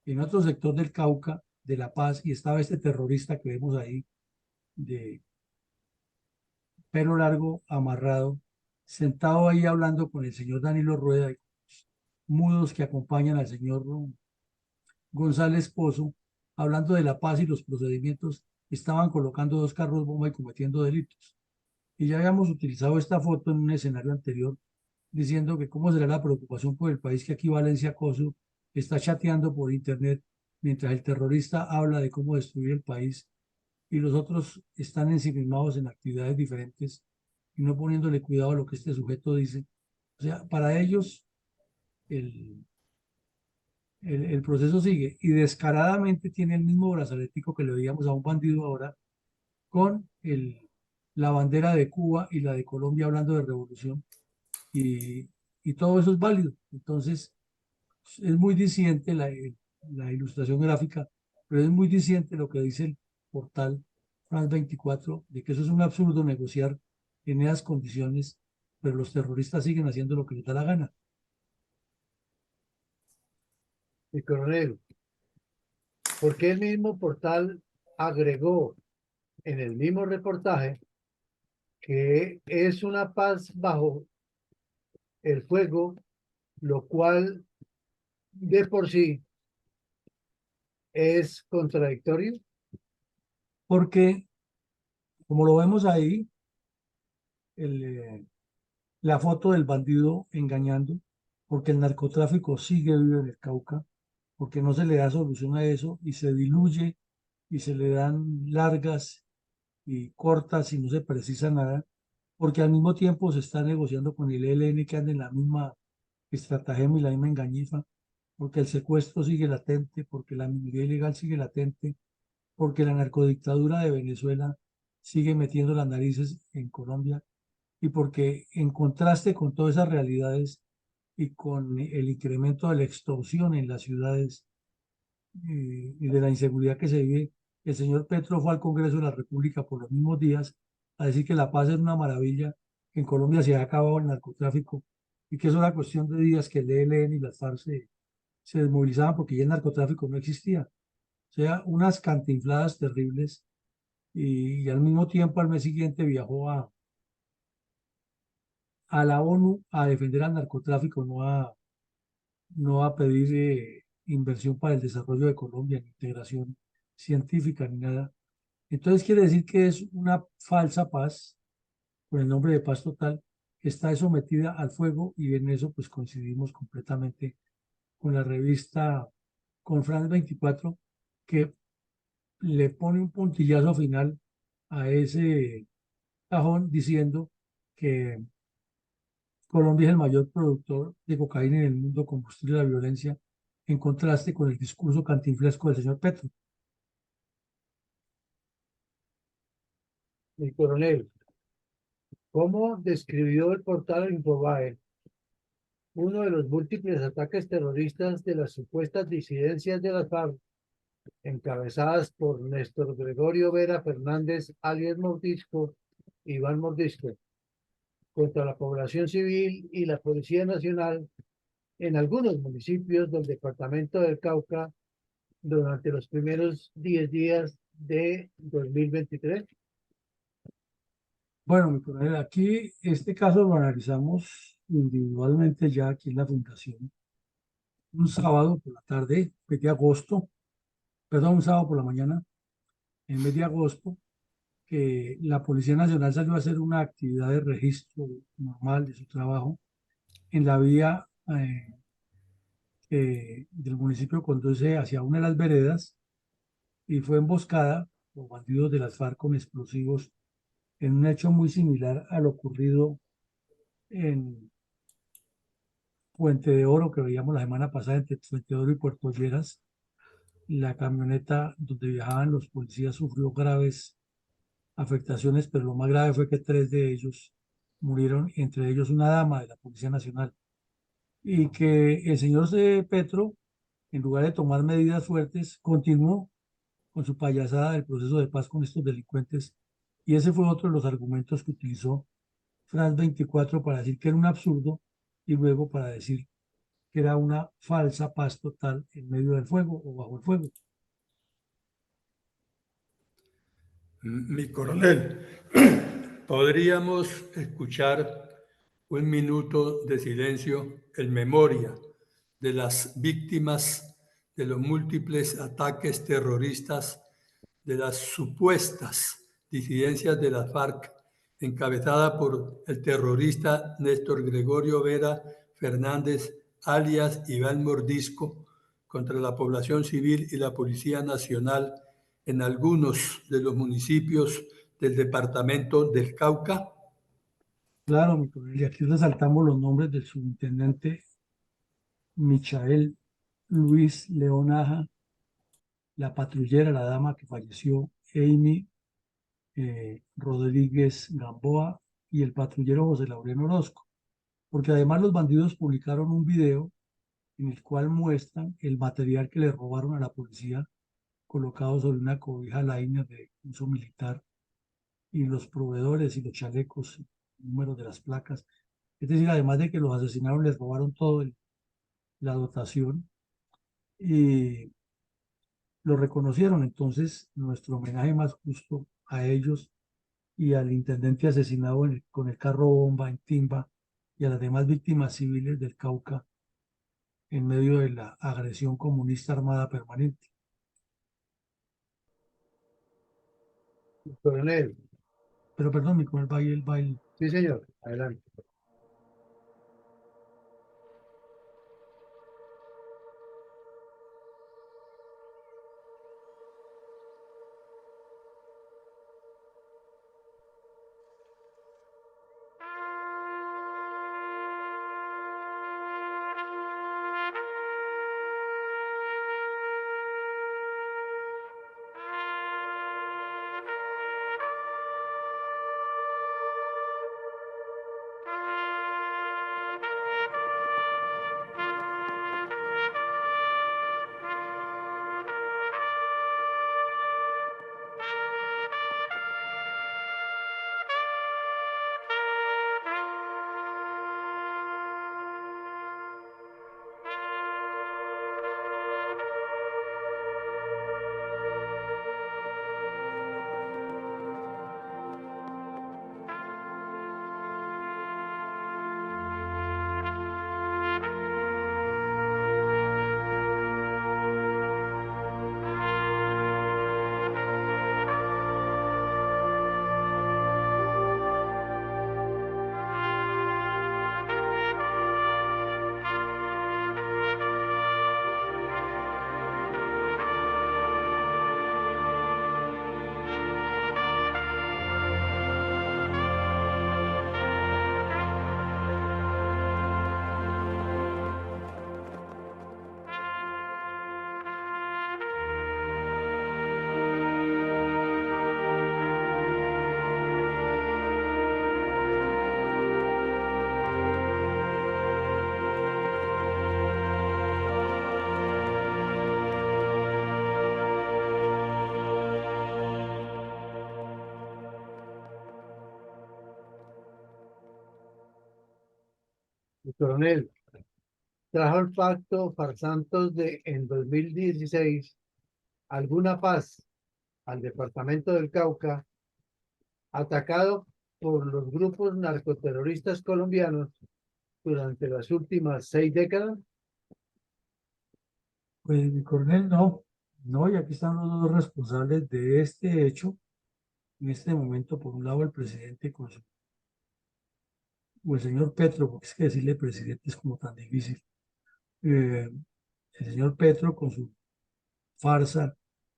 Speaker 1: en otro sector del Cauca de La Paz y estaba este terrorista que vemos ahí de pelo largo, amarrado, sentado ahí hablando con el señor Danilo Rueda y con los mudos que acompañan al señor González Pozo, hablando de la paz y los procedimientos, estaban colocando 2 carros bomba y cometiendo delitos. Y ya habíamos utilizado esta foto en un escenario anterior, diciendo que cómo será la preocupación por el país que aquí Valencia Coso está chateando por internet mientras el terrorista habla de cómo destruir el país y los otros están ensimismados en actividades diferentes y no poniéndole cuidado a lo que este sujeto dice. O sea, para ellos el, el proceso sigue y descaradamente tiene el mismo brazaletico que le veíamos a un bandido ahora con la bandera de Cuba y la de Colombia hablando de revolución y todo eso es válido. Entonces, es muy diciente la ilustración gráfica, pero es muy diciente lo que dice el portal France 24, de que eso es un absurdo negociar en esas condiciones, pero los terroristas siguen haciendo lo que les da la gana.
Speaker 3: Mi coronel, ¿por qué el mismo portal agregó en el mismo reportaje que es una paz bajo el fuego, lo cual de por sí es contradictorio?
Speaker 1: Porque, como lo vemos ahí, la foto del bandido engañando, porque el narcotráfico sigue vivo en el Cauca, porque no se le da solución a eso y se diluye y se le dan largas y cortas y no se precisa nada, porque al mismo tiempo se está negociando con el ELN que anda en la misma estratagema y la misma engañifa, porque el secuestro sigue latente, porque la minería ilegal sigue latente, porque la narcodictadura de Venezuela sigue metiendo las narices en Colombia y porque en contraste con todas esas realidades y con el incremento de la extorsión en las ciudades y de la inseguridad que se vive, el señor Petro fue al Congreso de la República por los mismos días a decir que la paz es una maravilla, que en Colombia se ha acabado el narcotráfico y que es una cuestión de días que el ELN y las FARC se desmovilizaban porque ya el narcotráfico no existía. O sea, unas cantinfladas terribles y al mismo tiempo al mes siguiente viajó a la ONU a defender al narcotráfico, no a pedir inversión para el desarrollo de Colombia, ni integración científica, ni nada. Entonces quiere decir que es una falsa paz, con el nombre de paz total, que está sometida al fuego y en eso pues coincidimos completamente con la revista, con France 24, que le pone un puntillazo final a ese cajón diciendo que Colombia es el mayor productor de cocaína en el mundo, combustible de la violencia, en contraste con el discurso cantinflesco del señor Petro.
Speaker 3: Mi coronel, ¿cómo describió el portal Infobae uno de los múltiples ataques terroristas de las supuestas disidencias de las FARC, encabezadas por Néstor Gregorio Vera Fernández, alias Mordisco, Iván Mordisco, contra la población civil y la Policía Nacional en algunos municipios del departamento del Cauca durante los primeros 10 días de 2023?
Speaker 1: Bueno, mi coronel, aquí este caso lo analizamos individualmente ya aquí en la Fundación. Un sábado por la tarde, mes de agosto, perdón, un sábado por la mañana, en mes de agosto, que la Policía Nacional salió a hacer una actividad de registro normal de su trabajo en la vía del municipio conduce hacia una de las veredas y fue emboscada por bandidos de las FARC con explosivos en un hecho muy similar a lo ocurrido en Puente de Oro que veíamos la semana pasada entre Puente de Oro y Puerto Lleras. La camioneta donde viajaban los policías sufrió graves afectaciones, pero lo más grave fue que 3 de ellos murieron, entre ellos una dama de la Policía Nacional. Y que el señor Petro, en lugar de tomar medidas fuertes, continuó con su payasada del proceso de paz con estos delincuentes. Y ese fue otro de los argumentos que utilizó France 24 para decir que era un absurdo y luego para decir que era una falsa paz total en medio del fuego o bajo el fuego.
Speaker 2: Mi coronel, podríamos escuchar un minuto de silencio en memoria de las víctimas de los múltiples ataques terroristas de las supuestas disidencias de las FARC, encabezada por el terrorista Néstor Gregorio Vera Fernández, alias Iván Mordisco, contra la población civil y la Policía Nacional en algunos de los municipios del departamento del Cauca?
Speaker 1: Claro, mi coronel, y aquí resaltamos los nombres del subintendente Michael Luis Leonaja, la patrullera, la dama que falleció, Amy Rodríguez Gamboa, y el patrullero José Laureano Orozco, porque además los bandidos publicaron un video en el cual muestran el material que le robaron a la policía colocado sobre una cobija laína de uso militar y los proveedores y los chalecos, números de las placas. Es decir, además de que los asesinaron, les robaron todo la dotación. y lo reconocieron. Entonces, nuestro homenaje más justo a ellos y al intendente asesinado con el carro bomba en Timba y a las demás víctimas civiles del Cauca en medio de la agresión comunista armada permanente.
Speaker 3: Coronel,
Speaker 1: Pero perdón, mi coronel, el baile.
Speaker 3: sí, señor, adelante. Coronel, ¿trajo el pacto farsantos de en 2016 alguna paz al departamento del Cauca, atacado por los grupos narcoterroristas colombianos durante las últimas 6 décadas?
Speaker 1: Pues mi coronel, no, y aquí están los dos responsables de este hecho. En este momento, por un lado, el presidente o el señor Petro, porque es que decirle presidente es como tan difícil. El señor Petro con su farsa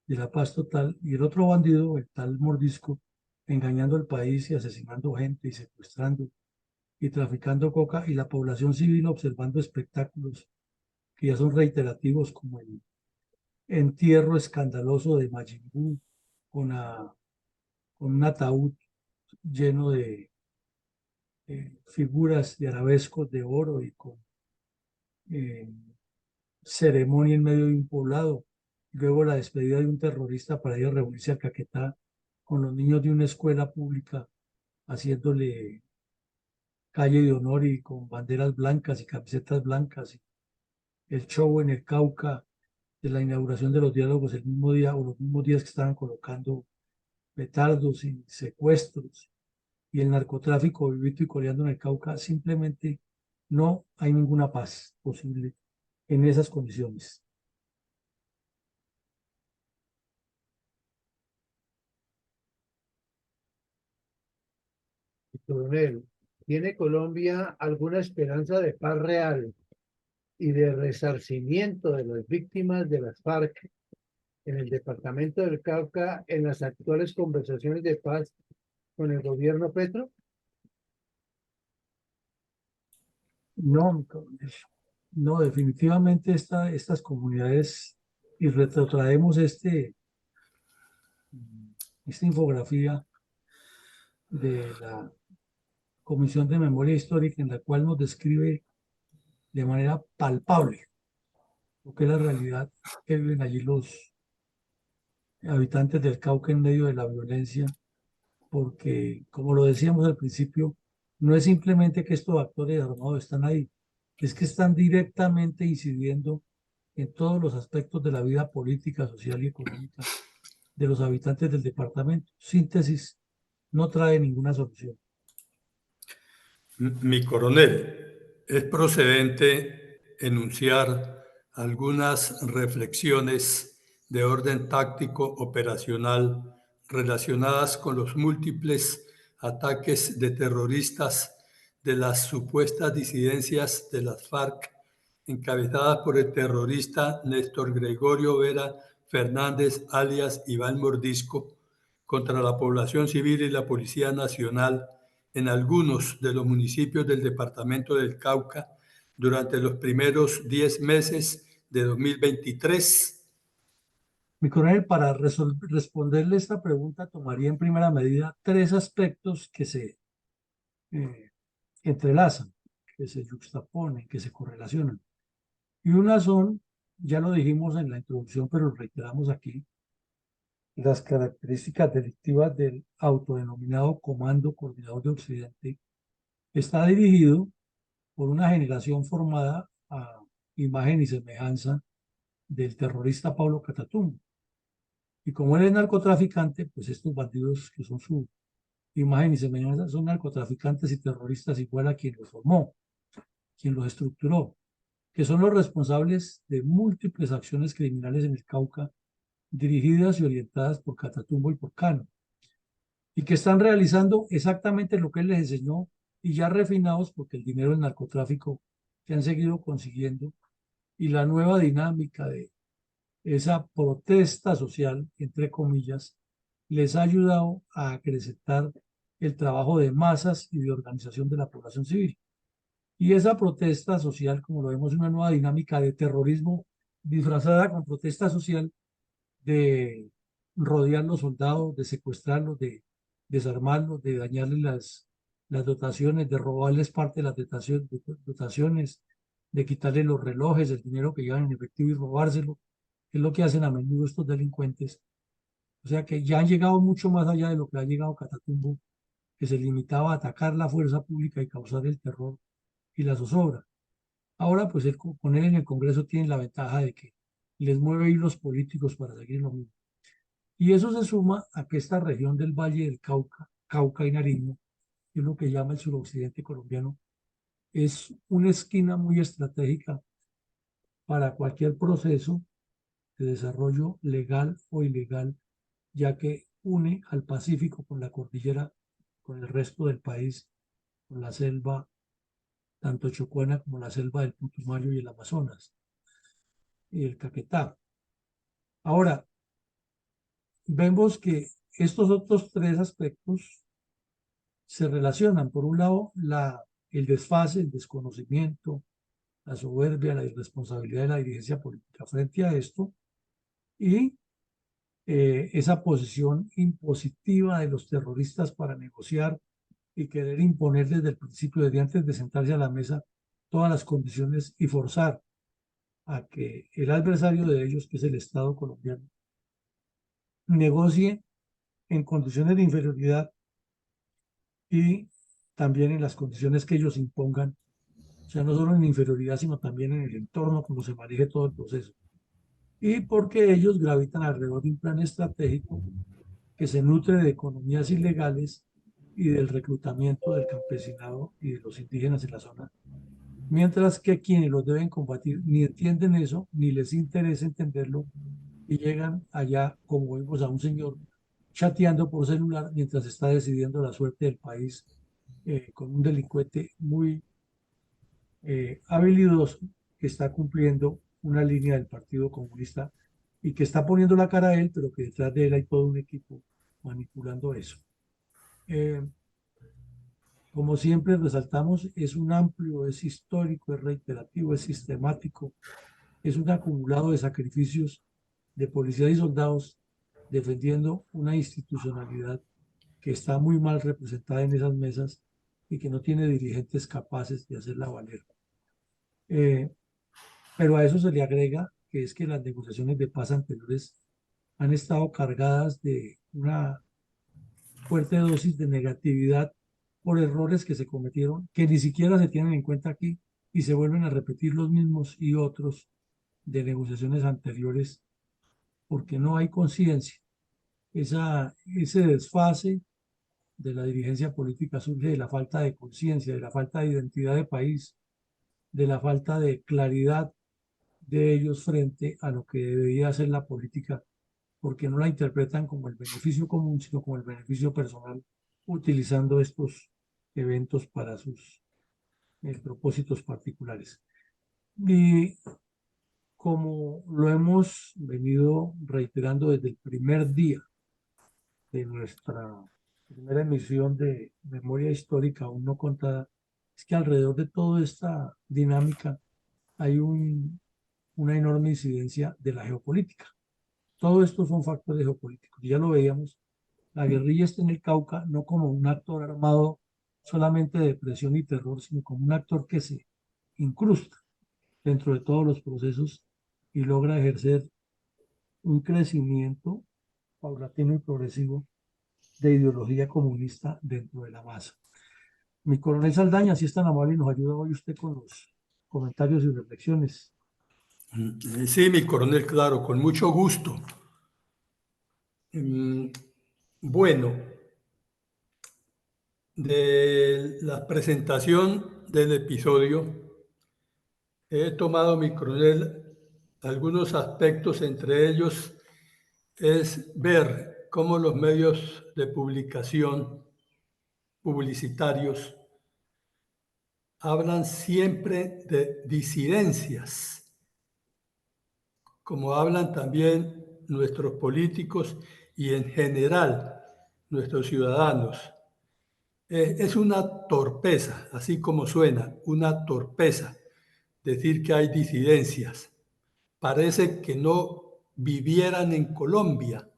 Speaker 1: de la paz total y el otro bandido, el tal Mordisco, engañando al país y asesinando gente y secuestrando y traficando coca y la población civil observando espectáculos que ya son reiterativos como el entierro escandaloso de Majin Buu con un ataúd lleno de figuras de arabescos de oro y con eh, ceremonia en medio de un poblado. Luego la despedida de un terrorista para ir a reunirse a Caquetá con los niños de una escuela pública, haciéndole calle de honor y con banderas blancas y camisetas blancas. Y el show en el Cauca de la inauguración de los diálogos el mismo día o los mismos días que estaban colocando petardos y secuestros y el narcotráfico vivito y coleando en el Cauca, simplemente no hay ninguna paz posible en esas condiciones.
Speaker 3: Coronel, ¿tiene Colombia alguna esperanza de paz real y de resarcimiento de las víctimas de las FARC en el departamento del Cauca en las actuales conversaciones de paz con el gobierno Petro?
Speaker 1: No, mi coronel, no, definitivamente estas comunidades, y retrotraemos esta infografía de la Comisión de Memoria Histórica en la cual nos describe de manera palpable lo que es la realidad que viven allí los habitantes del Cauca en medio de la violencia, porque, como lo decíamos al principio, no es simplemente que estos actores armados están ahí, es que están directamente incidiendo en todos los aspectos de la vida política, social y económica de los habitantes del departamento. Síntesis, no trae ninguna solución.
Speaker 2: Mi coronel, es procedente enunciar algunas reflexiones de orden táctico operacional relacionadas con los múltiples ataques de terroristas de las supuestas disidencias de las FARC, encabezadas por el terrorista Néstor Gregorio Vera Fernández, alias Iván Mordisco, contra la población civil y la Policía Nacional en algunos de los municipios del departamento del Cauca durante los primeros 10 meses de 2023.
Speaker 1: Mi coronel, para responderle esta pregunta, tomaría en primera medida tres aspectos que se entrelazan, que se juxtaponen, que se correlacionan. Y una son, ya lo dijimos en la introducción, pero lo reiteramos aquí, las características delictivas del autodenominado Comando Coordinador de Occidente. Está dirigido por una generación formada a imagen y semejanza del terrorista Pablo Catatumbo. Y como él es narcotraficante, pues estos bandidos que son su imagen y semejanza son narcotraficantes y terroristas igual a quien los formó, quien los estructuró, que son los responsables de múltiples acciones criminales en el Cauca, dirigidas y orientadas por Catatumbo y por Cano, y que están realizando exactamente lo que él les enseñó y ya refinados porque el dinero del narcotráfico que han seguido consiguiendo y la nueva dinámica de esa protesta social, entre comillas, les ha ayudado a acrecentar el trabajo de masas y de organización de la población civil. Y esa protesta social, como lo vemos, es una nueva dinámica de terrorismo disfrazada con protesta social, de rodear los soldados, de secuestrarlos, de desarmarlos, de dañarles las dotaciones, de robarles parte de las dotaciones, de quitarles los relojes, el dinero que llevan en efectivo y robárselo, que es lo que hacen a menudo estos delincuentes. O sea que ya han llegado mucho más allá de lo que ha llegado Catatumbo, que se limitaba a atacar la fuerza pública y causar el terror y la zozobra. Ahora, pues con él en el Congreso tienen la ventaja de que les mueve hilos políticos para seguir lo mismo. Y eso se suma a que esta región del Valle del Cauca, Cauca y Nariño, que es lo que llama el suroccidente colombiano, es una esquina muy estratégica para cualquier proceso de desarrollo legal o ilegal, ya que une al Pacífico con la cordillera, con el resto del país, con la selva, tanto chocuana como la selva del Putumayo y el Amazonas, y el Caquetá. Ahora, vemos que estos otros tres aspectos se relacionan. Por un lado, el desfase, el desconocimiento, la soberbia, la irresponsabilidad de la dirigencia política frente a esto, y esa posición impositiva de los terroristas para negociar y querer imponer desde el principio, desde antes de sentarse a la mesa, todas las condiciones y forzar a que el adversario de ellos, que es el Estado colombiano, negocie en condiciones de inferioridad y también en las condiciones que ellos impongan, o sea, no solo en inferioridad, sino también en el entorno, como se maneje todo el proceso. Y porque ellos gravitan alrededor de un plan estratégico que se nutre de economías ilegales y del reclutamiento del campesinado y de los indígenas en la zona, mientras que quienes los deben combatir ni entienden eso, ni les interesa entenderlo, y llegan allá, como vemos a un señor chateando por celular mientras está decidiendo la suerte del país, con un delincuente muy habilidoso que está cumpliendo una línea del Partido Comunista y que está poniendo la cara a él, pero que detrás de él hay todo un equipo manipulando eso. Como siempre resaltamos, es un amplio, es histórico, es reiterativo, es sistemático, es un acumulado de sacrificios de policías y soldados defendiendo una institucionalidad que está muy mal representada en esas mesas y que no tiene dirigentes capaces de hacerla valer. Pero a eso se le agrega que es que las negociaciones de paz anteriores han estado cargadas de una fuerte dosis de negatividad por errores que se cometieron, que ni siquiera se tienen en cuenta aquí y se vuelven a repetir los mismos y otros de negociaciones anteriores, porque no hay conciencia. Ese desfase de la dirigencia política surge de la falta de conciencia, de la falta de identidad de país, de la falta de claridad de ellos frente a lo que debería ser la política, porque no la interpretan como el beneficio común, sino como el beneficio personal, utilizando estos eventos para sus propósitos particulares. Y como lo hemos venido reiterando desde el primer día de nuestra primera emisión de Memoria Histórica aún no contada, es que alrededor de toda esta dinámica hay una enorme incidencia de la geopolítica. Todo esto son factores geopolíticos. Ya lo veíamos, la guerrilla está en el Cauca no como un actor armado solamente de presión y terror, sino como un actor que se incrusta dentro de todos los procesos y logra ejercer un crecimiento paulatino y progresivo de ideología comunista dentro de la masa. Mi coronel Saldaña, si es tan amable y nos ayuda hoy usted con los comentarios y reflexiones.
Speaker 2: Sí, mi coronel, claro, con mucho gusto. Bueno, de la presentación del episodio, he tomado, mi coronel, algunos aspectos, entre ellos es ver cómo los medios de publicación publicitarios hablan siempre de disidencias, como hablan también nuestros políticos y en general nuestros ciudadanos. Es una torpeza, así como suena, una torpeza decir que hay disidencias. Parece que no vivieran en Colombia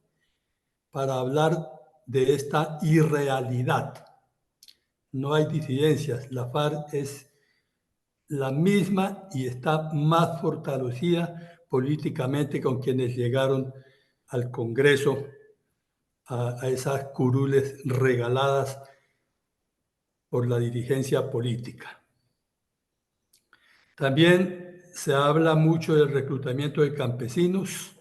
Speaker 2: para hablar de esta irrealidad. No hay disidencias. La FARC es la misma y está más fortalecida políticamente con quienes llegaron al Congreso a esas curules regaladas por la dirigencia política. También se habla mucho del reclutamiento de campesinos.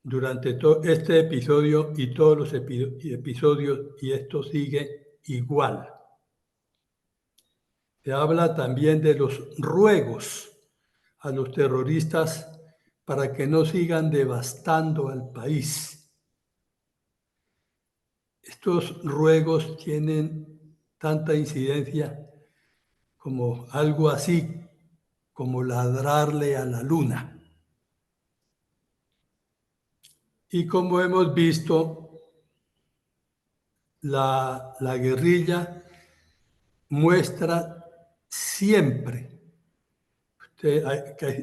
Speaker 2: Durante este episodio y todos los episodios, y esto sigue igual. Se habla también de los ruegos a los terroristas para que no sigan devastando al país. Estos ruegos tienen tanta incidencia como algo así, como ladrarle a la luna. Y como hemos visto, la guerrilla muestra siempre,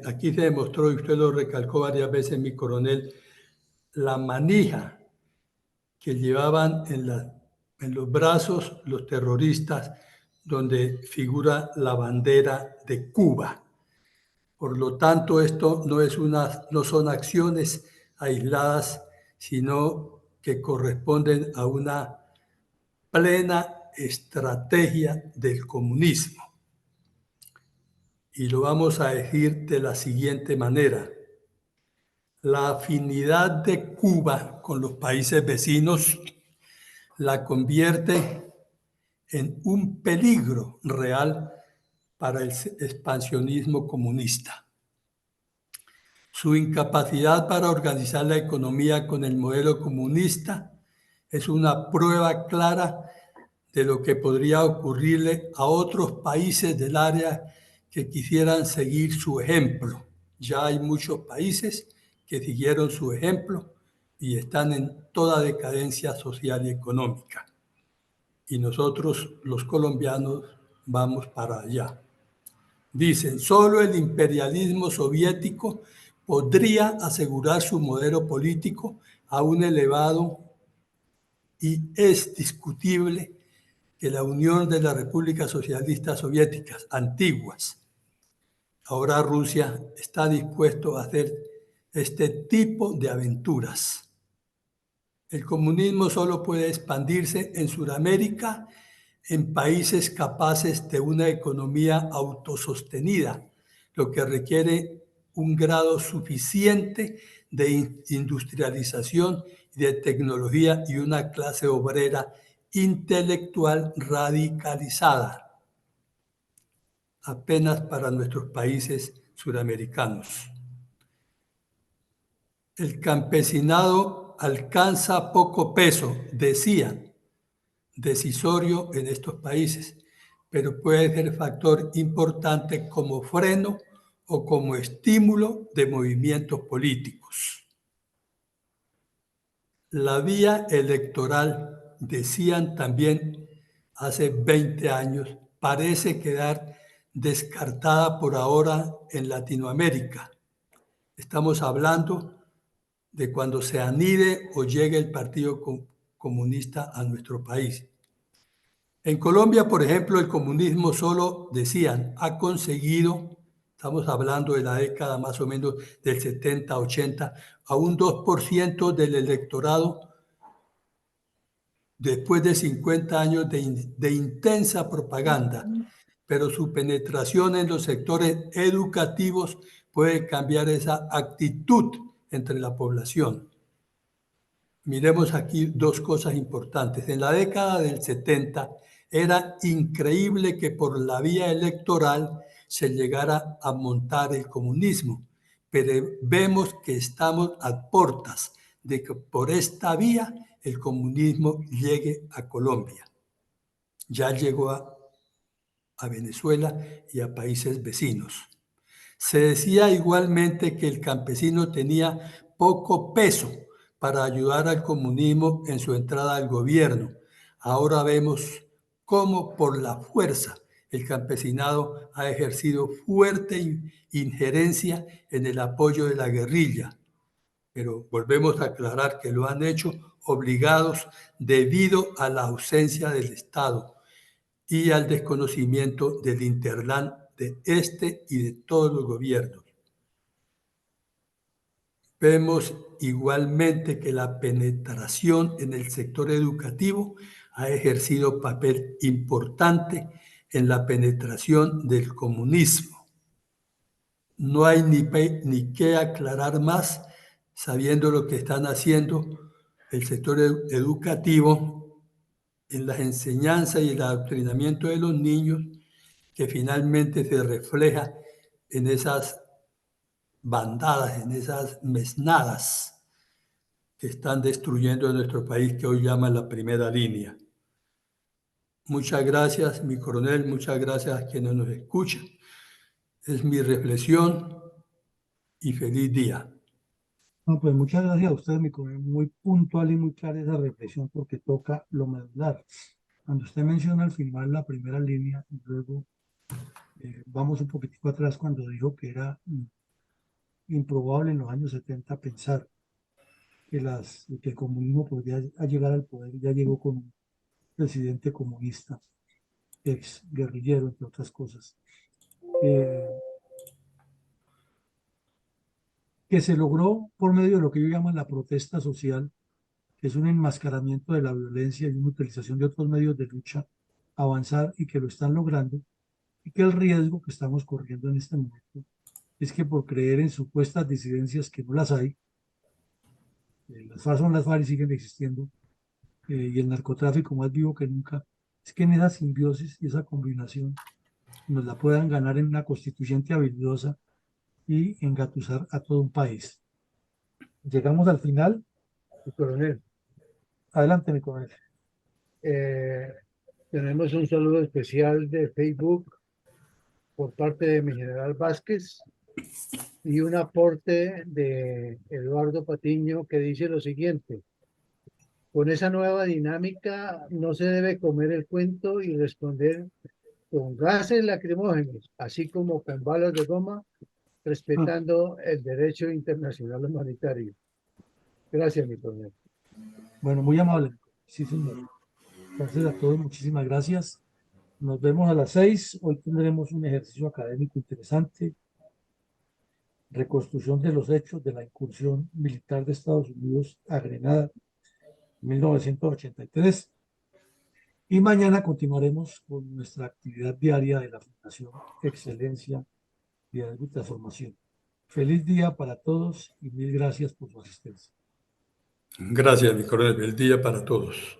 Speaker 2: aquí se demostró y usted lo recalcó varias veces, mi coronel, la manija que llevaban en los brazos los terroristas, donde figura la bandera de Cuba. Por lo tanto, esto no son acciones aisladas, sino que corresponden a una plena estrategia del comunismo. Y lo vamos a decir de la siguiente manera. La afinidad de Cuba con los países vecinos la convierte en un peligro real para el expansionismo comunista. Su incapacidad para organizar la economía con el modelo comunista es una prueba clara de lo que podría ocurrirle a otros países del área que quisieran seguir su ejemplo. Ya hay muchos países que siguieron su ejemplo y están en toda decadencia social y económica. Y nosotros, los colombianos, vamos para allá. Dicen, solo el imperialismo soviético podría asegurar su modelo político a un elevado, y es discutible que la Unión de las Repúblicas Socialistas Soviéticas antiguas, ahora Rusia, está dispuesto a hacer este tipo de aventuras. El comunismo solo puede expandirse en Sudamérica, en países capaces de una economía autosostenida, lo que requiere un grado suficiente de industrialización y de tecnología y una clase obrera intelectual radicalizada, apenas para nuestros países suramericanos. El campesinado alcanza poco peso, decían, decisorio en estos países, pero puede ser factor importante como freno o como estímulo de movimientos políticos. La vía electoral, decían también hace 20 años, parece quedar descartada por ahora en Latinoamérica. Estamos hablando de cuando se anide o llegue el Partido Comunista a nuestro país. En Colombia, por ejemplo, el comunismo solo, decían, ha conseguido, estamos hablando de la década más o menos del 70-80, a un 2% del electorado después de 50 años de intensa propaganda, pero su penetración en los sectores educativos puede cambiar esa actitud entre la población. Miremos aquí dos cosas importantes. En la década del 70 era increíble que por la vía electoral se llegara a montar el comunismo, pero vemos que estamos a puertas de que por esta vía el comunismo llegue a Colombia. Ya llegó a Venezuela y a países vecinos. Se decía igualmente que el campesino tenía poco peso para ayudar al comunismo en su entrada al gobierno. Ahora vemos cómo por la fuerza el campesinado ha ejercido fuerte injerencia en el apoyo de la guerrilla. Pero volvemos a aclarar que lo han hecho obligados debido a la ausencia del Estado y al desconocimiento del interland de este y de todos los gobiernos. Vemos igualmente que la penetración en el sector educativo ha ejercido papel importante en la penetración del comunismo. No hay ni que aclarar más, sabiendo lo que están haciendo el sector educativo en las enseñanzas y el adoctrinamiento de los niños, que finalmente se refleja en esas bandadas, en esas mesnadas que están destruyendo nuestro país, que hoy llaman la primera línea. Muchas gracias, mi coronel, muchas gracias a quienes nos escuchan. Es mi reflexión y feliz día.
Speaker 1: No, pues muchas gracias a ustedes, mi coronel. Muy puntual y muy clara esa reflexión porque toca lo medular. Cuando usted menciona al final la primera línea, y luego vamos un poquitico atrás cuando dijo que era improbable en los años 70 pensar que el comunismo podría llegar al poder, y ya llegó con un presidente comunista, ex guerrillero, entre otras cosas, que se logró por medio de lo que ellos llaman la protesta social, que es un enmascaramiento de la violencia y una utilización de otros medios de lucha, avanzar, y que lo están logrando, y que el riesgo que estamos corriendo en este momento es que por creer en supuestas disidencias que no las hay, las FARC son las FARC y siguen existiendo, y el narcotráfico más vivo que nunca, es que en esa simbiosis y esa combinación nos la puedan ganar en una constituyente habilidosa y engatusar a todo un país. Llegamos al final.
Speaker 3: Coronel,
Speaker 1: Adelante, mi coronel.
Speaker 3: tenemos un saludo especial de Facebook por parte de mi general Vázquez y un aporte de Eduardo Patiño que dice lo siguiente: con esa nueva dinámica no se debe comer el cuento y responder con gases lacrimógenos, así como con balas de goma, respetando el derecho internacional humanitario. Gracias, mi coronel.
Speaker 1: Bueno, muy amable. Sí, señor. Entonces, a todos, muchísimas gracias. Nos vemos a las 6. Hoy tendremos un ejercicio académico interesante. Reconstrucción de los hechos de la incursión militar de Estados Unidos a Grenada en 1983. Y mañana continuaremos con nuestra actividad diaria de la Fundación Excelencia, Liderazgo y Transformación. Feliz día para todos y mil gracias por su asistencia.
Speaker 2: Gracias, mi coronel. El día para todos.